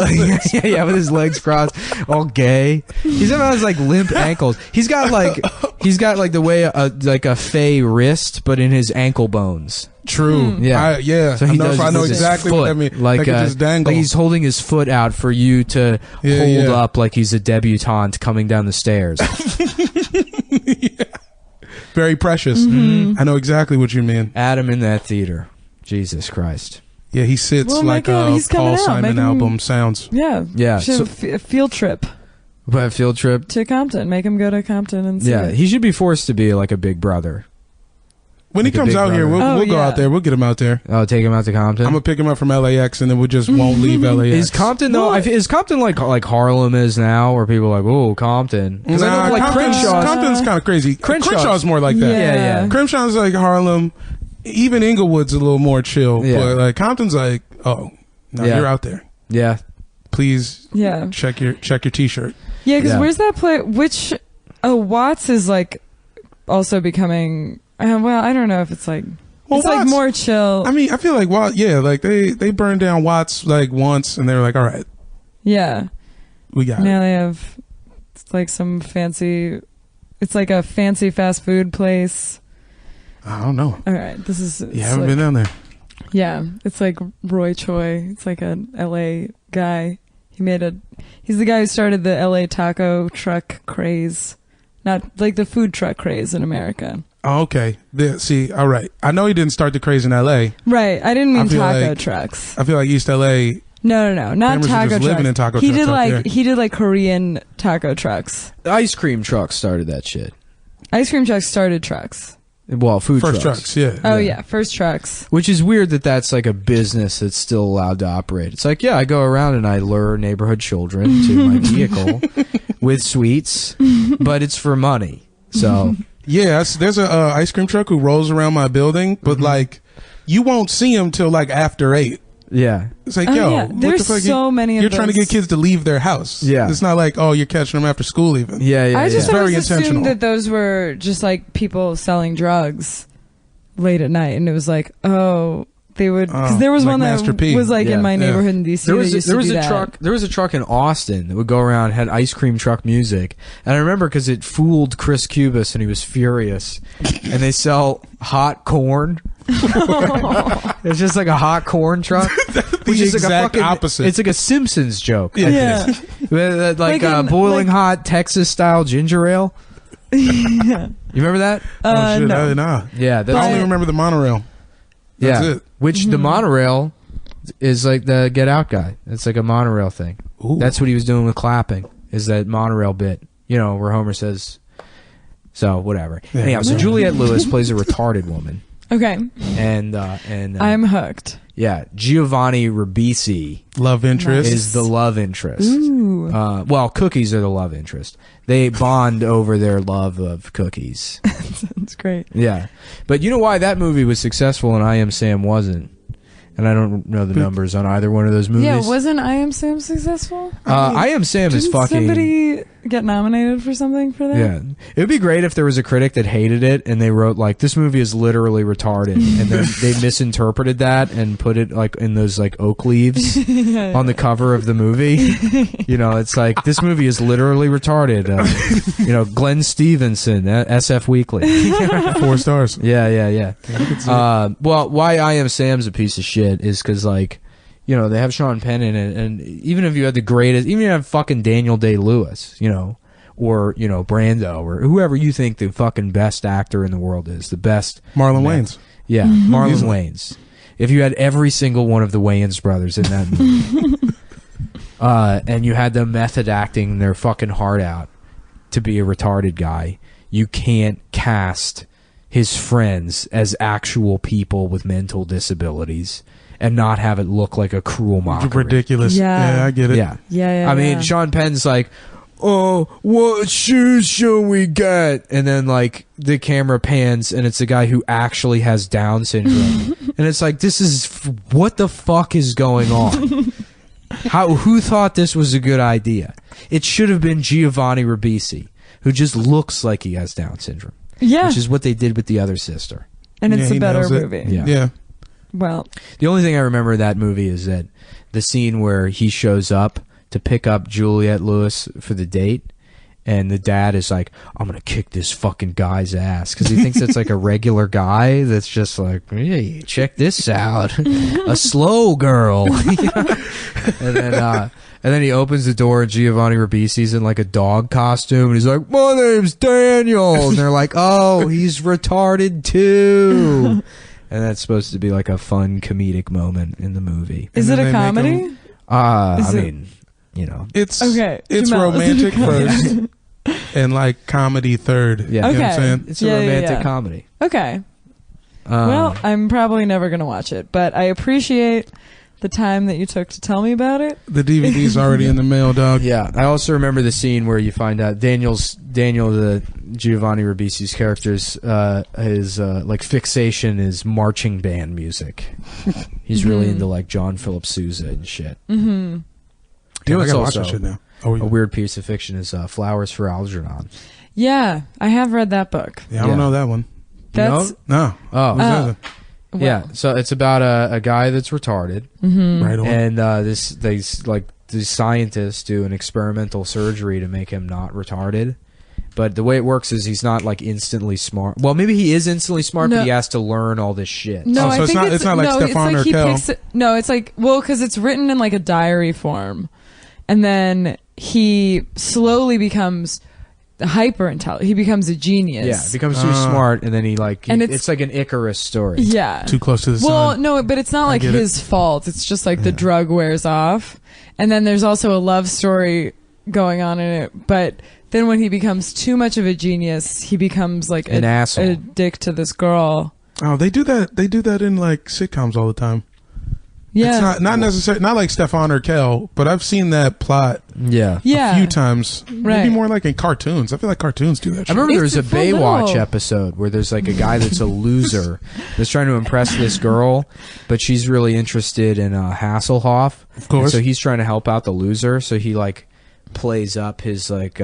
Yeah, with his legs crossed, all gay. He's about his like limp ankles. He's got like the way like a fey wrist, but in his ankle bones. True. Yeah. So I he know, does I know with his exactly foot, what that means. Like, Like it just dangle. like he's holding his foot out for you to hold up like he's a debutante coming down the stairs. Very precious. Mm-hmm. I know exactly what you mean. Adam in that theater. Jesus Christ. Yeah, he sits like a Paul Simon album sounds. Yeah. Yeah. Should have a field trip But a field trip. to Compton. Make him go to Compton and see Yeah, it. he should be forced to be like a big brother. When Like he a comes big out here, brother. we'll go out there. We'll get him out there. Oh, take him out to Compton. I'm gonna pick him up from LAX, and then we just won't leave LAX. Is Compton though? Is Compton like Harlem is now, where people are like, oh, Compton? Because I know like Compton's kind of crazy. Crenshaw's more like that. Yeah. Crenshaw's like Harlem. Even Inglewood's a little more chill. Yeah. But like Compton's like, oh, no, Yeah. you're out there. Yeah. Please, Yeah. check your T-shirt. Yeah, because Yeah. where's that place? Watts is like also becoming. Well, I don't know if it's like. Well, it's like Watts- more chill. I mean, I feel like like they burned down Watts like once, and they were like, all right, yeah. we got Now it. they have it's like some fancy. It's like a fancy fast food place. I don't know. All right, this is. You it's haven't like- been down there. Yeah, it's like Roy Choi. It's like a LA guy. He's the guy who started the LA taco truck craze. Not like the food truck craze in America. Oh, okay. See, all right. I know he didn't start the craze in L.A. Right. I didn't mean I feel taco like- trucks. I feel like East L.A. No. Not Cameras are taco just trucks. living in taco he trucks did out like there. he did like Korean taco trucks. Ice cream trucks started that shit. Ice cream trucks started trucks. Well, food First trucks. trucks, yeah. Oh yeah, first trucks. Which is weird that that's like a business that's still allowed to operate. It's like, yeah, I go around and I lure neighborhood children to my vehicle with sweets, but it's for money. So Yeah, there's a ice cream truck who rolls around my building, but like you won't see him till like after 8. yeah, It's like, Oh, yo, yeah. what There's the fuck? so many of You're trying to those. get kids to leave their house. Yeah. It's not like, oh, you're catching them after school even. yeah. I just It's very always intentional. assumed that those were just like people selling drugs late at night, and it was like, oh, they would because there was like one that Master P. was like Yeah. in my Yeah. neighborhood in DC. There was that used there to was do a that. truck. There was a truck in Austin that would go around, had ice cream truck music, and I remember because it fooled Chris Cubis and he was furious. And they sell hot corn. It's just like a hot corn truck, which is like a exact fucking opposite. It's like a Simpsons joke. Yeah. Like, Like in- boiling like- hot Texas style ginger ale. Yeah. You remember that? Oh, shit, No. nah. Yeah, I that's only remember the monorail. That's yeah. it. Which the monorail is like the Get Out guy. It's like a monorail thing. Ooh. That's what he was doing with clapping. Is that monorail bit? You know, where Homer says. So whatever. Yeah. Anyhow, so Juliette Lewis plays a retarded woman, Okay, and I'm hooked. Yeah, Giovanni Ribisi love interest is the love interest. Ooh. Well, cookies are the love interest. They bond over their love of cookies. That's great. Yeah, but you know why that movie was successful and I Am Sam wasn't? And I don't know the numbers on either one of those movies. Yeah, wasn't I Am Sam successful? I Am Sam is fucking... somebody get nominated for something for that? Yeah. It would be great if there was a critic that hated it and they wrote, like, this movie is literally retarded. And then they misinterpreted that and put it, like, in those, like, oak leaves on the cover of the movie. You know, it's like, this movie is literally retarded. You know, Glenn Stevenson, SF Weekly. 4 stars. Yeah. Well, why I Am Sam's a piece of shit is because, like, you know, they have Sean Penn in it, and even if you had the greatest, even if you have fucking Daniel Day-Lewis, you know, or, you know, Brando, or whoever you think the fucking best actor in the world is, the best... Marlon Wayans. Yeah, Marlon Wayans. If you had every single one of the Wayans brothers in that movie, and you had them method acting their fucking heart out to be a retarded guy, you can't cast his friends as actual people with mental disabilities and not have it look like a cruel mockery. Ridiculous. Yeah, I get it. Yeah. I mean, Sean Penn's like, oh, what shoes shall we get? And then, like, the camera pans and it's a guy who actually has Down syndrome. And it's like, this is... what the fuck is going on? Who thought this was a good idea? It should have been Giovanni Ribisi, who just looks like he has Down syndrome. Yeah. Which is what they did with the other sister. And it's a better movie. Yeah. Well, the only thing I remember of that movie is that the scene where he shows up to pick up Juliette Lewis for the date, and the dad is like, I'm gonna kick this fucking guy's ass, because he thinks it's like a regular guy that's just like, hey, check this out, a slow girl. And then he opens the door and Giovanni Ribisi's in like a dog costume and he's like, my name's Daniel, and they're like, oh, he's retarded too. And that's supposed to be like a fun comedic moment in the movie. Is it a comedy? I mean, you know, it's okay. It's romantic first and like comedy third. Yeah, you know what I'm saying? It's a romantic comedy. Okay. Well, I'm probably never gonna watch it, but I appreciate the time that you took to tell me about it. The DVD's already in the mail, dog. Yeah, I also remember the scene where you find out Daniel, the Giovanni Ribisi's character's his like fixation is marching band music. He's really into like John Philip Sousa and shit. Mm-hmm. You know, I gotta watch that shit now. A weird piece of fiction is Flowers for Algernon. Yeah, I have read that book. Yeah, I don't know that one. That's no. Oh. Well, yeah, so it's about a guy that's retarded, right on. And these scientists do an experimental surgery to make him not retarded. But the way it works is he's not like instantly smart. Well, maybe he is instantly smart, but he has to learn all this shit. No, I think it's not like Stefan or Kel. No, it's like, well, because it's written in like a diary form, and then he slowly becomes hyper intelligent. He becomes a genius. Yeah, becomes too smart, and then it's like an Icarus story. Yeah, too close to the sun. Well, no, but it's not like his fault. It's just like the drug wears off, and then there's also a love story going on in it. But then when he becomes too much of a genius, he becomes like an asshole, a dick to this girl. Oh, they do that. They do that in like sitcoms all the time. Yeah, it's not necessarily not like Stefan or Kel, but I've seen that plot. Yeah, a few times. Maybe more like in cartoons. I feel like cartoons do that shit. I remember there's a Baywatch episode where there's like a guy that's a loser that's trying to impress this girl, but she's really interested in Hasselhoff. Of course. And so he's trying to help out the loser. So he like plays up his like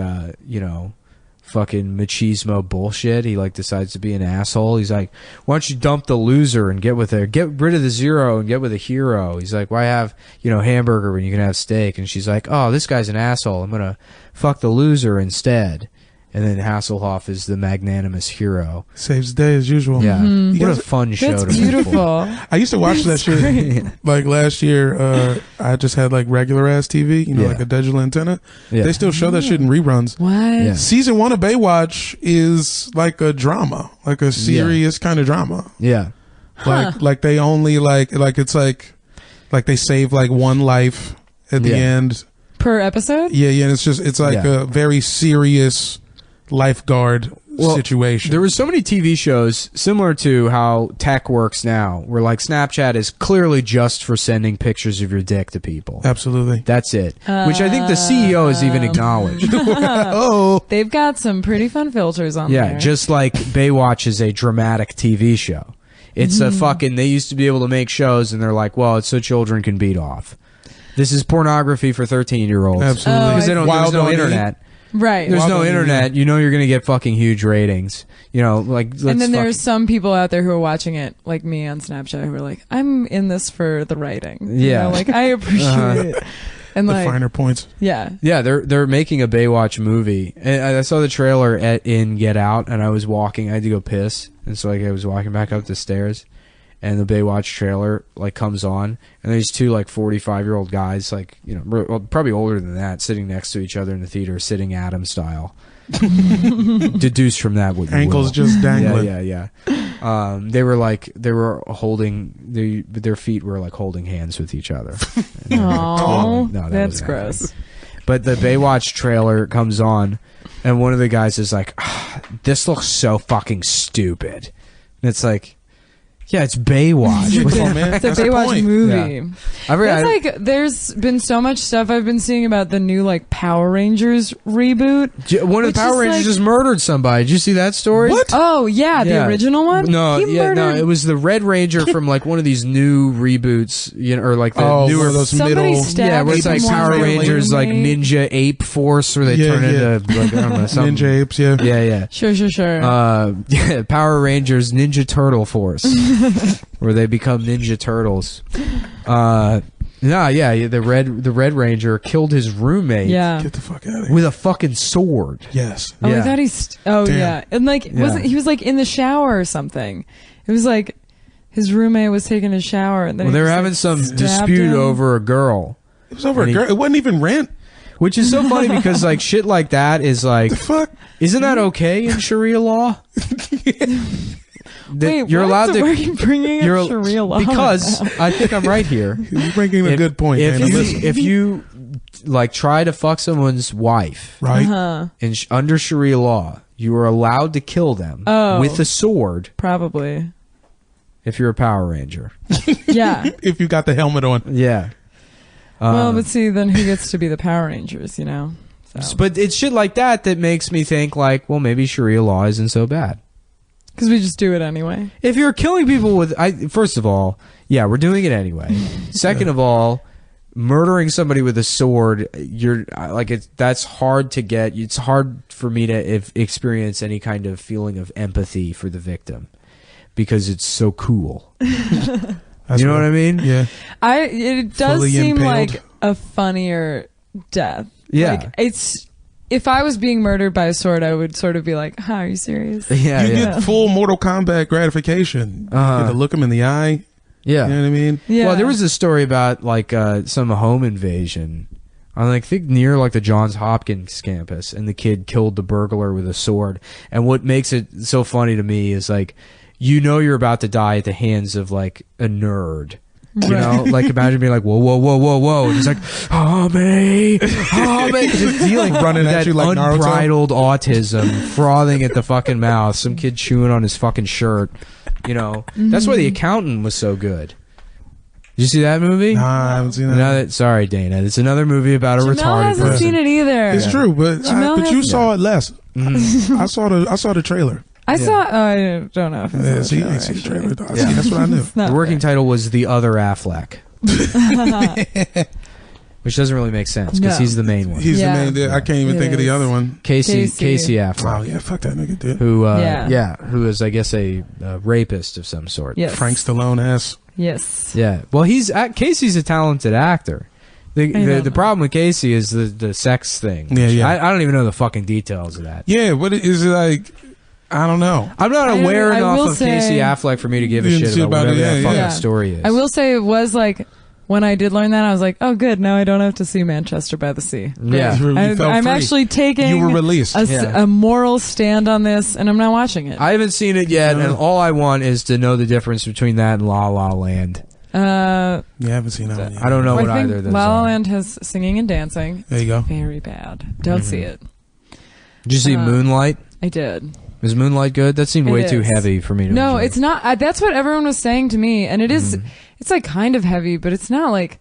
fucking machismo bullshit. He like decides to be an asshole. He's like, why don't you dump the loser and get with her, get rid of the zero and get with a hero. He's like, why have hamburger when you can have steak? And she's like, oh, this guy's an asshole, I'm gonna fuck the loser instead. And then Hasselhoff is the magnanimous hero. Saves the day as usual. Yeah. What a fun show to beautiful. I used to watch that shit like last year. I just had like regular ass TV, like a digital antenna. Yeah. They still show that shit in reruns. What? Yeah. Season 1 of Baywatch is like a drama, like a serious kind of drama. Yeah. Like they only like it's like they save like one life at the end. Per episode? Yeah, and it's like a very serious lifeguard situation. There were so many TV shows similar to how tech works now, where like Snapchat is clearly just for sending pictures of your dick to people. Absolutely. That's it. Which I think the CEO has even acknowledged. Oh. They've got some pretty fun filters on there. Yeah, just like Baywatch is a dramatic TV show. It's a fucking, they used to be able to make shows and they're like, well, it's so children can beat off. This is pornography for 13-year-olds. Absolutely. Because there's no internet. Right. There's no internet. You know you're going to get fucking huge ratings. You know, like, and then there's some people out there who are watching it, like me on Snapchat, who are like, I'm in this for the writing. Yeah. You know, like, I appreciate it. And the like, finer points. Yeah. Yeah, they're making a Baywatch movie. And I saw the trailer in Get Out, and I was walking. I had to go piss. And so like I was walking back up the stairs. And the Baywatch trailer like comes on, and there's two like 45-year-old guys, like, you know, well, probably older than that, sitting next to each other in the theater, sitting Adam style. Deduce from that what you ankles will. just dangling. Yeah. They were holding their feet were like holding hands with each other. Oh, no, that's gross. But the Baywatch trailer comes on, and one of the guys is like, "This looks so fucking stupid," and it's like. Yeah, it's Baywatch. Oh, man. It's a Baywatch movie. Yeah. That's like, there's been so much stuff I've been seeing about the new like Power Rangers reboot. One of the Power Rangers just murdered somebody. Did you see that story? What? Oh yeah, the original one. No, it was the Red Ranger from like one of these new reboots, you know, or like the newer those somebody middle. stabbed where it's like Power Rangers, like Ninja Ape Force, where they turn into like, I don't know, something. Ninja Apes. Yeah. Sure. Power Rangers Ninja Turtle Force. Where they become Ninja Turtles. The Red Ranger killed his roommate. Yeah. Get the fuck out of here. With a fucking sword. Yes. Oh, I thought Damn. yeah, and like he was like in the shower or something. It was like his roommate was taking a shower, and then they were having some dispute over a girl. It was over a girl. It wasn't even rent. Which is so funny because like shit like that is like, the fuck? Isn't that okay in Sharia law? Wait, you're allowed to. Why are you bringing up Sharia law? Because I think I'm right here. You're bringing a good point. If you like try to fuck someone's wife, right? Under Sharia law, you are allowed to kill them with a sword. Probably. If you're a Power Ranger. Yeah. If you got the helmet on. Yeah. Well, but see, then who gets to be the Power Rangers? You know. So. But it's shit like that makes me think like, well, maybe Sharia law isn't so bad. Because we just do it anyway. If you're killing people with, first of all, yeah, we're doing it anyway. Second of all, murdering somebody with a sword, that's hard to get. It's hard for me to experience any kind of feeling of empathy for the victim because it's so cool. You know what I mean? Yeah. It does Fully seem impaled. like a funnier death. Yeah. Like, it's. If I was being murdered by a sword, I would sort of be like, "Are you serious?" Yeah, you get full Mortal Kombat gratification. You get to look them in the eye. Yeah, you know what I mean. Yeah. Well, there was a story about like some home invasion. I think near like the Johns Hopkins campus, and the kid killed the burglar with a sword. And what makes it so funny to me is like, you know, you're about to die at the hands of like a nerd. You know, like imagine being like, whoa, and he's like, just dealing running with at that you like Naruto. unbridled autism, frothing at the fucking mouth, some kid chewing on his fucking shirt. You know, that's why The Accountant was so good. Did you see that movie? Nah, I haven't seen that. Sorry, Dana. It's another movie about a Jamel retarded hasn't person. seen it either. It's true, but you saw it less. Mm-hmm. I saw the trailer. I don't know if it's See, see the trailer. See, that's what I knew. The working title was The Other Affleck. Which doesn't really make sense because he's the main one. He's the main. I can't even think of the other one. Casey Affleck. Oh yeah, fuck that nigga, dude. Who who is, I guess, a rapist of some sort. Yes. Frank Stallone ass. Yes. Yeah. Well, Casey's a talented actor. The problem with Casey is the sex thing. Yeah. I don't even know the fucking details of that. Yeah, what is it like? I don't know. I'm not aware enough of say, Casey Affleck for me to give a shit about whatever that fucking story is. I will say it was like, when I did learn that, I was like, oh, good. Now I don't have to see Manchester by the Sea. Yeah. I'm actually taking you were released. a moral stand on this, and I'm not watching it. I haven't seen it yet, and all I want is to know the difference between that and La La Land. You haven't seen that one yet. I don't know what I think either of those La La are. Land has singing and dancing. There you go. Very bad. Don't see it. Did you see Moonlight? I did. Is Moonlight good? That seemed way too heavy for me to No, enjoy. it's not. That's what everyone was saying to me, and it is. It's like kind of heavy, but it's not like.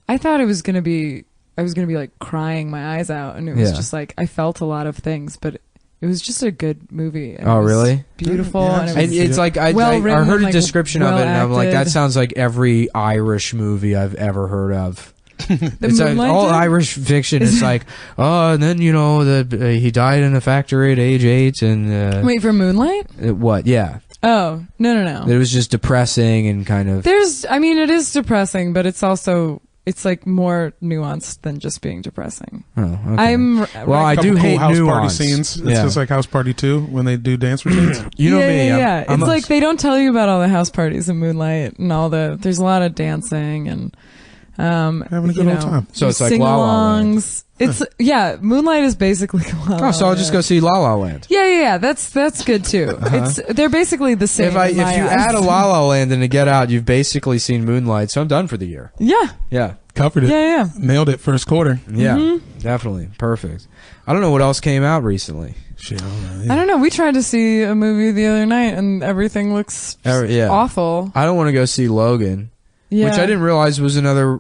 I thought it was gonna be. I was gonna be like crying my eyes out, and it was just like I felt a lot of things, but it was just a good movie. Oh, really? Beautiful. Yeah, and it's like I heard a description of it, and I'm like, that sounds like every Irish movie I've ever heard of. It's like, all Irish fiction. It's like, and then he died in a factory at age 8, and wait for Moonlight. What? Yeah. Oh no! It was just depressing and kind of. It is depressing, but it's also. It's like more nuanced than just being depressing. Oh, okay. I do hate house nuance. Party scenes. It's just like House Party 2 when they do dance routines. You know me. Yeah. It's like they don't tell you about all the house parties in Moonlight and all the. There's a lot of dancing and having a good old time. So it's like La La Land. It's Moonlight is basically La La Oh, so I'll just go see La La Land. Yeah. That's good too. They're basically the same. If you add a La La Land and a Get Out, you've basically seen Moonlight. So I'm done for the year. Yeah. Covered it. Yeah. Nailed it first quarter. Yeah, definitely. Perfect. I don't know what else came out recently. Shit, I don't know. We tried to see a movie the other night and everything looks awful. I don't want to go see Logan. Yeah. Which I didn't realize was another.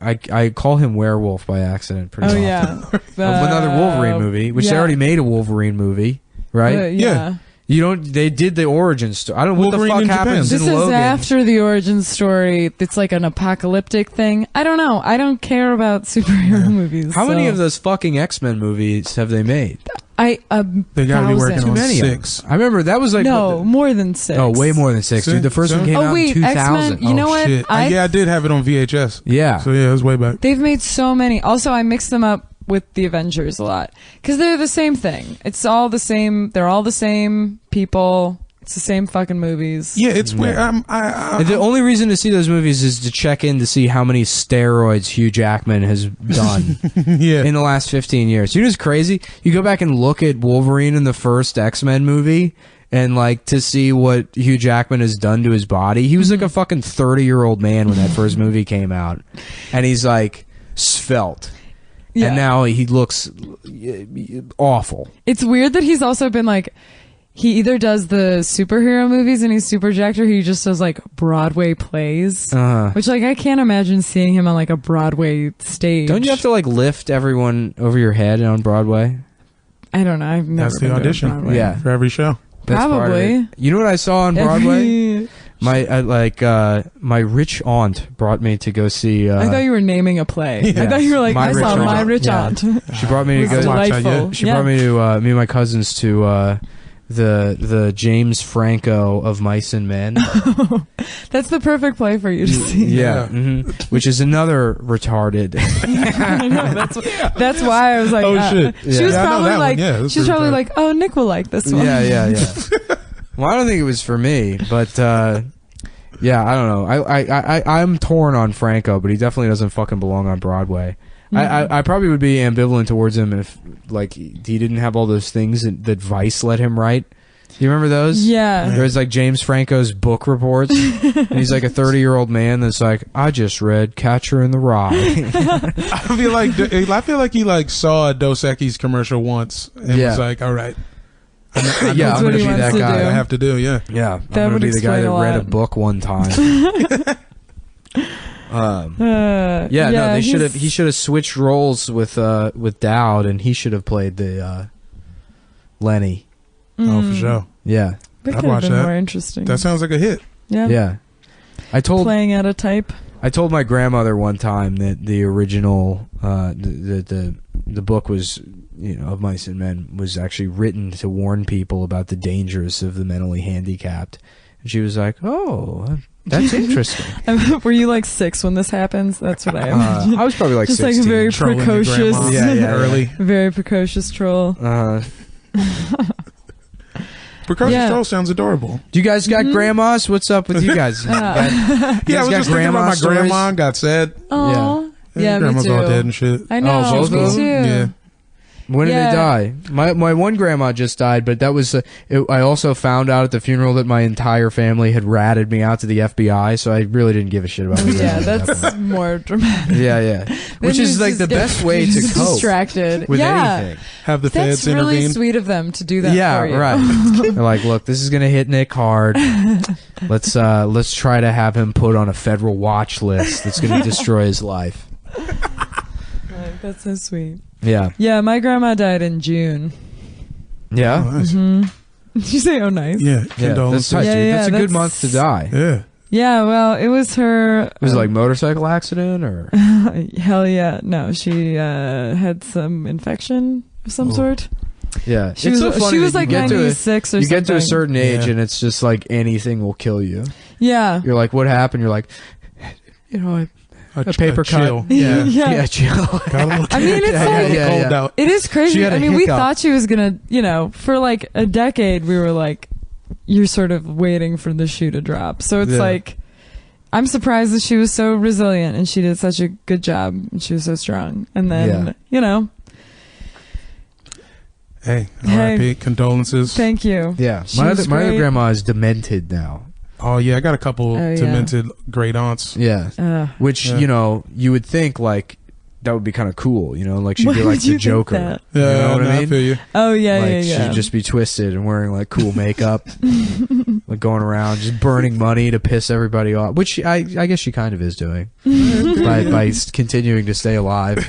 I call him Werewolf by accident. Pretty often. Yeah. Another Wolverine movie, which they already made a Wolverine movie, right? Yeah. You don't. They did the origin story. I don't know what the fuck happens in Logan. This is after the origin story. It's like an apocalyptic thing. I don't know. I don't care about superhero movies. How many of those fucking X-Men movies have they made? They gotta be working on 6. I remember that was like more than 6. Oh, way more than 6, dude. The first one came out in 2000. X-Men, you know what? Shit. I did have it on VHS. Yeah. So yeah, it was way back. They've made so many. Also, I mix them up with the Avengers a lot because they're the same thing. It's all the same. They're all the same people. It's the same fucking movies. Yeah, it's weird. The only reason to see those movies is to check in to see how many steroids Hugh Jackman has done in the last 15 years. You know what's crazy? You go back and look at Wolverine in the first X-Men movie and like to see what Hugh Jackman has done to his body. He was like a fucking 30-year-old man when that first movie came out. And he's like svelte. Yeah. And now he looks awful. It's weird that he's also been like, he either does the superhero movies and he's super jacked, or he just does like Broadway plays. Which like I can't imagine seeing him on like a Broadway stage. Don't you have to like lift everyone over your head on Broadway? I don't know. I've never. That's the audition. For every show. That's probably. You know what I saw on Broadway? My rich aunt brought me to go see. I thought you were naming a play. Yeah. I thought you were like, My I saw My Rich Aunt. She brought me to go. Delightful. She brought me to me and my cousins to the James Franco of Mice and Men. That's the perfect play for you to see. Yeah, which is another retarded. I know, that's why I was like, shit. She was probably like, she was probably like, oh, Nick will like this one. Yeah. Well, I don't think it was for me, but yeah, I don't know. I'm torn on Franco, but he definitely doesn't fucking belong on Broadway. I probably would be ambivalent towards him if like he didn't have all those things that Vice let him write. You remember those? Yeah. There was like James Franco's book reports, and he's like a 30-year-old man that's like, I just read Catcher in the Rye. I feel like he like saw a Dos Equis commercial once and was like, all right. I know I'm gonna be that guy. I have to do. Yeah. I'm gonna be the guy that read a book one time. No, he should have switched roles with Dowd, and he should have played the Lenny. Oh, for sure. Yeah, that could have been more interesting. That sounds like a hit. Yeah. Playing out a type. I told my grandmother one time that the original the book was, of Mice and Men was actually written to warn people about the dangers of the mentally handicapped, and she was like, "Oh, that's interesting." Were you like 6 when this happens? That's what I imagine. I was probably like just 16. like a very precocious, early, very precocious troll. Precocious troll sounds adorable. Do you guys got grandmas? What's up with you guys? I was just thinking about my grandma got sad. Oh, yeah, grandma's me too. all dead and shit. I know, both me of them? too. Yeah. When did they die? My one grandma just died, but that was I also found out at the funeral that my entire family had ratted me out to the FBI, so I really didn't give a shit about it. Yeah, that's more dramatic. Yeah. Which is like the best way to cope distracted with anything. Have the feds intervene. That's really intervene. sweet of them to do that. Yeah, for you. right. They're like, look, this is gonna hit Nick hard. Let's try to have him put on a federal watch list that's gonna destroy his life. That's so sweet. Yeah. Yeah, my grandma died in June. Yeah. Oh, nice. Did you say, oh, nice? Yeah. That's tight, dude. That's a good month to die. Yeah. Yeah, well, it was her... Was it like motorcycle accident or? Hell yeah. No, she had some infection of some sort. Yeah. She It's was, so funny she was that like you get to 96 or you something. get to a certain age Yeah. and it's just like anything will kill you. Yeah. You're like, what happened? You're like, you know, a paper cut. chill. Yeah. Yeah. Yeah, chill. Got a little I mean, it's like... cold out. It is She crazy. had a I mean, we hiccup. thought she was going to, for like a decade, we were like, you're sort of waiting for the shoe to drop. So it's like, I'm surprised that she was so resilient and she did such a good job and she was so strong. And then, Hey, R.I.P. Condolences. Thank you. Yeah. She My was other great. grandma is demented now. Oh yeah, I got a couple Oh, yeah. demented great aunts. Yeah. Which, Yeah. you would think like that would be kind of cool, like she'd Why be like would you the think Joker. that? You know what I mean? feel you. Oh, yeah, Like yeah. she'd just be twisted and wearing like cool makeup, like going around just burning money to piss everybody off, which I guess she kind of is doing by continuing to stay alive.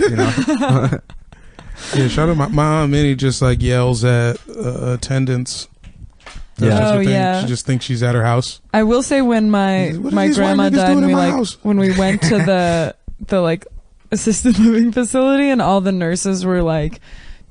Yeah, shout out my aunt Minnie. Just like yells at attendants. That's Yeah. such a Oh, thing. yeah. She just thinks she's at her house. I will say when my What are my these white grandma niggas died, doing in we my like house? when we went to the like assisted living facility, and all the nurses were like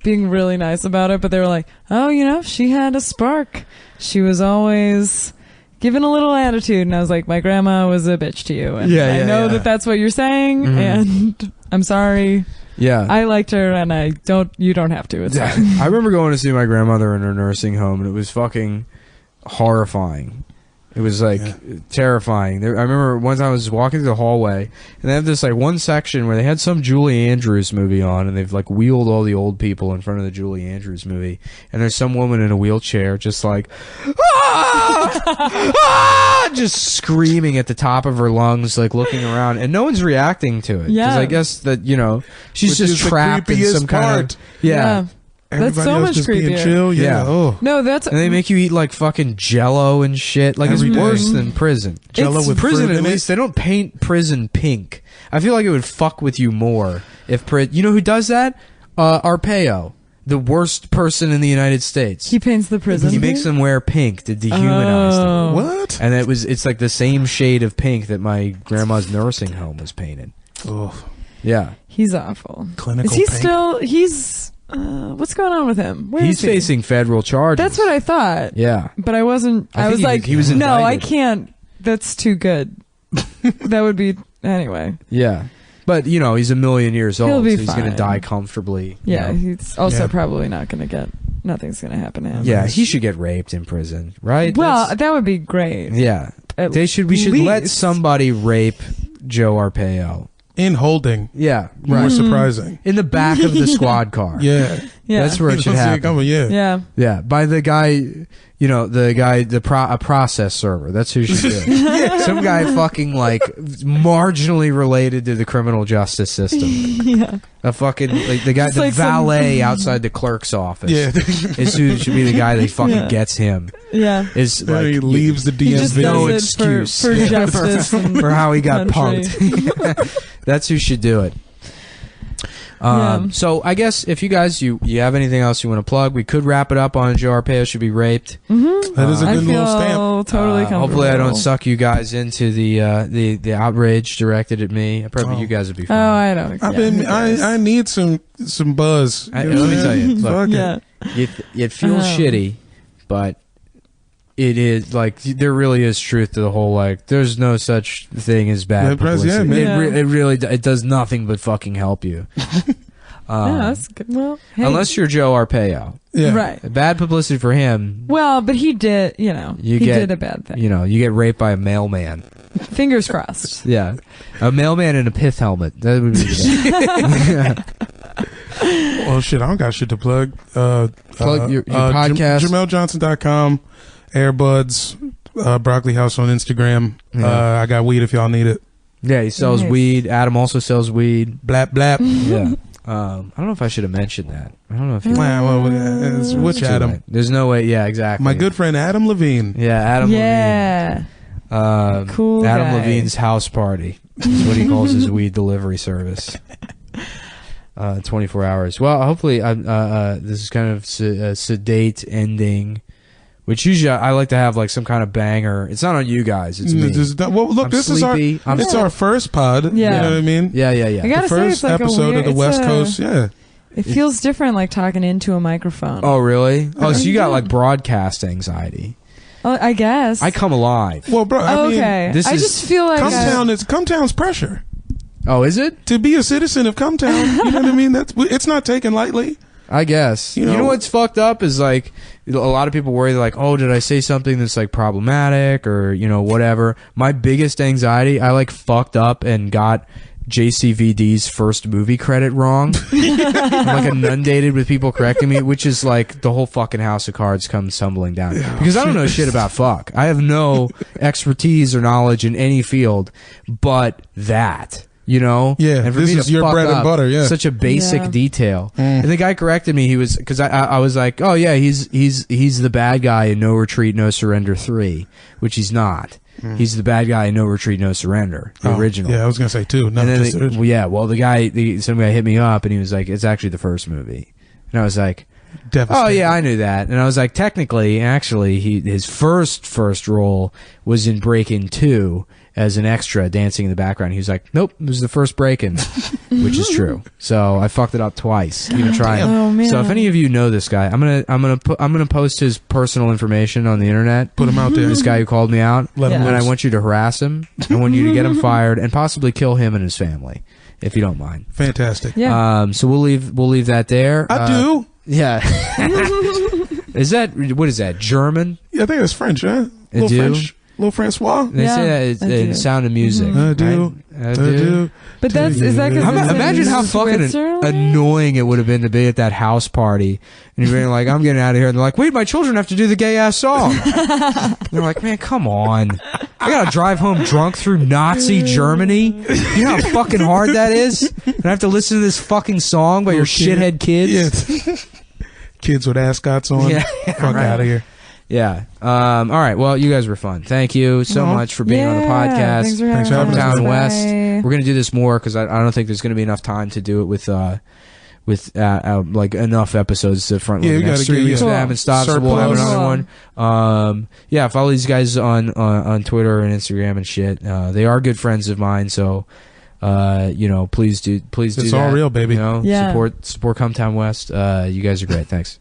being really nice about it, but they were like, "Oh, she had a spark. She was always giving a little attitude." And I was like, "My grandma was a bitch to you, and I know that that's what you're saying, and I'm sorry. Yeah. I liked her, and you don't have to. It's fine." I remember going to see my grandmother in her nursing home, and it was fucking horrifying. It was like terrifying. I remember one time I was walking through the hallway, and they have this like one section where they had some Julie Andrews movie on, and they've like wheeled all the old people in front of the Julie Andrews movie, and there's some woman in a wheelchair just like, ah! Just screaming at the top of her lungs, like looking around, and no one's reacting to it. Yeah. Because I guess that she's Which just is the trapped in creepiest some kind part. of yeah. That's Everybody so else much just being creepier. chill. Yeah. Yeah. Oh. No, that's And they make you eat like fucking Jello and shit. Like Every it's day. worse than prison. Jello It's with Prison, fruit at in least it. they don't paint prison pink. I feel like it would fuck with you more if you know who does that? Arpaio, the worst person in the United States. he paints the prison. He makes them wear pink to dehumanize them. What? And it's like the same shade of pink that my grandma's nursing home was painted. Oh, Yeah. He's awful. clinical. Is he pink. still? He's. What's going on with him? Where He's is he? facing federal charges. That's what I thought. Yeah. But I wasn't. I I, think was he like, was- he was no, I indicted. can't. That's too good. That would be anyway. Yeah. But, he's a million years He'll old, be so he's going to fine. die comfortably. you Yeah, know. he's also Yeah. probably not going to get. Nothing's going to happen to him. Yeah, he should get raped in prison, right? Well, That's- that would be great. yeah. At We should let least. somebody rape Joe Arpaio. in holding? Yeah, More right. surprising. In the back of the squad car. Yeah. Yeah. That's where You it should don't see happen. coming, yeah. Yeah. Yeah, by the guy, a process server. That's who should do it. Some guy fucking like marginally related to the criminal justice system. Yeah. A fucking like the guy, It's the like some- valet outside the clerk's office. Yeah. is who should be the guy that fucking Yeah. gets him. Yeah. Is Then like he leaves the He just DMV. no does it excuse. for justice and for how he got country. punked. That's who should do it. Yeah. So I guess if you guys you have anything else you want to plug, we could wrap it up on Joe Arpaio should be raped. That is a I good little stamp. feel totally comfortable. Hopefully I don't suck you guys into the outrage directed at me. Probably you guys would be Oh, fine. I don't. I've yeah, been. who cares? I need some buzz. Let me tell you, look, Fuck it. Yeah. it feels shitty, but it is like there really is truth to the whole like there's no such thing as bad Bad press, yeah, publicity. man. It really it does nothing but fucking help you. Yeah, that's good. Well, hey, Unless you're Joe Arpaio. Yeah. right. Bad publicity for him. Well, but he did. You know, You he get- did a bad thing. You get raped by a mailman. Fingers crossed. Yeah. A mailman in a pith helmet. That would be Well, shit, I don't got shit to plug. Plug your podcast. JamelJohnson.com, Airbuds, Broccoli House on Instagram. Yeah. I got weed if y'all need it. Yeah, he sells weed. Adam also sells weed. Blap, blap. Yeah. I don't know if I should have mentioned that. I don't know if you... Well, which Adam? Late. There's no way. Yeah, exactly. My good friend Adam Levine. Yeah, Adam Levine. Cool Adam guy. Levine's house party. That's what he calls his weed delivery service. 24 hours. Well, hopefully this is kind of a sedate ending, which usually I like to have like some kind of banger. It's not on you guys. It's me. Well, look, this sleepy. is our first pod. Yeah. You know what I mean? Yeah. I gotta The say, first it's like episode of the West Coast. Yeah. It feels different, like talking into a microphone. Oh, really? Oh, so you got like broadcast anxiety. I guess. I come alive. Well, bro, I mean, okay. I just feel like Cumtown's pressure. Oh, is it? To be a citizen of Cumtown, you know what I mean? It's not taken lightly. I guess. You know what's fucked up is like a lot of people worry like, oh, did I say something that's like problematic or whatever. My biggest anxiety, I like fucked up and got JCVD's first movie credit wrong. I'm like inundated with people correcting me, which is like the whole fucking house of cards comes tumbling down. Because I don't know shit about fuck. I have no expertise or knowledge in any field but that. Yeah, and for this me is to your fuck bread and up butter. Yeah, such a basic detail. And the guy corrected me. He was because I was like, oh yeah, he's the bad guy in No Retreat, No Surrender 3, which he's not. He's the bad guy in No Retreat, No Surrender, the original. Yeah, I was gonna say 2. No, and then some guy hit me up and he was like, it's actually the first movie, and I was like, oh yeah, I knew that. And I was like, actually, his first role was in Breakin' 2 as an extra dancing in the background. He was like, nope, it was the first Breakin', which is true. So I fucked it up twice, even trying. Oh, man. So if any of you know this guy, I'm gonna post his personal information on the internet. Put him out there. This guy who called me out, Let him and I loose. want you to harass him. I want you to get him fired and possibly kill him and his family, if you don't mind. Fantastic. Yeah. So we'll leave that there. I do. Yeah. What is that? German? Yeah, I think it's French, huh? I do. French. Little Francois. They say that it's I do. in Sound of Music. I do. Right? I do. But is that because Imagine how fucking annoying it would have been to be at that house party and you're being like, I'm getting out of here. And they're like, wait, my children have to do the gay ass song. They're like, man, come on. I gotta drive home drunk through Nazi Germany. You know how fucking hard that is? And I have to listen to this fucking song by your shithead kids? Yeah. Kids with ascots on. Yeah. Fuck out of here. Yeah. All right. Well, you guys were fun. Thank you so much for being on the podcast. Thanks for having us. Cumtown West. Bye. We're gonna do this more because I don't think there's gonna be enough time to do it with like enough episodes to front load. Yeah, The next 3 weeks cool. we haven't stopped, so we'll have Surplus. another one. Yeah, follow these guys on Twitter and Instagram and shit. They are good friends of mine, so please do It's that. all real, baby. Support Cumtown West. You guys are great. Thanks.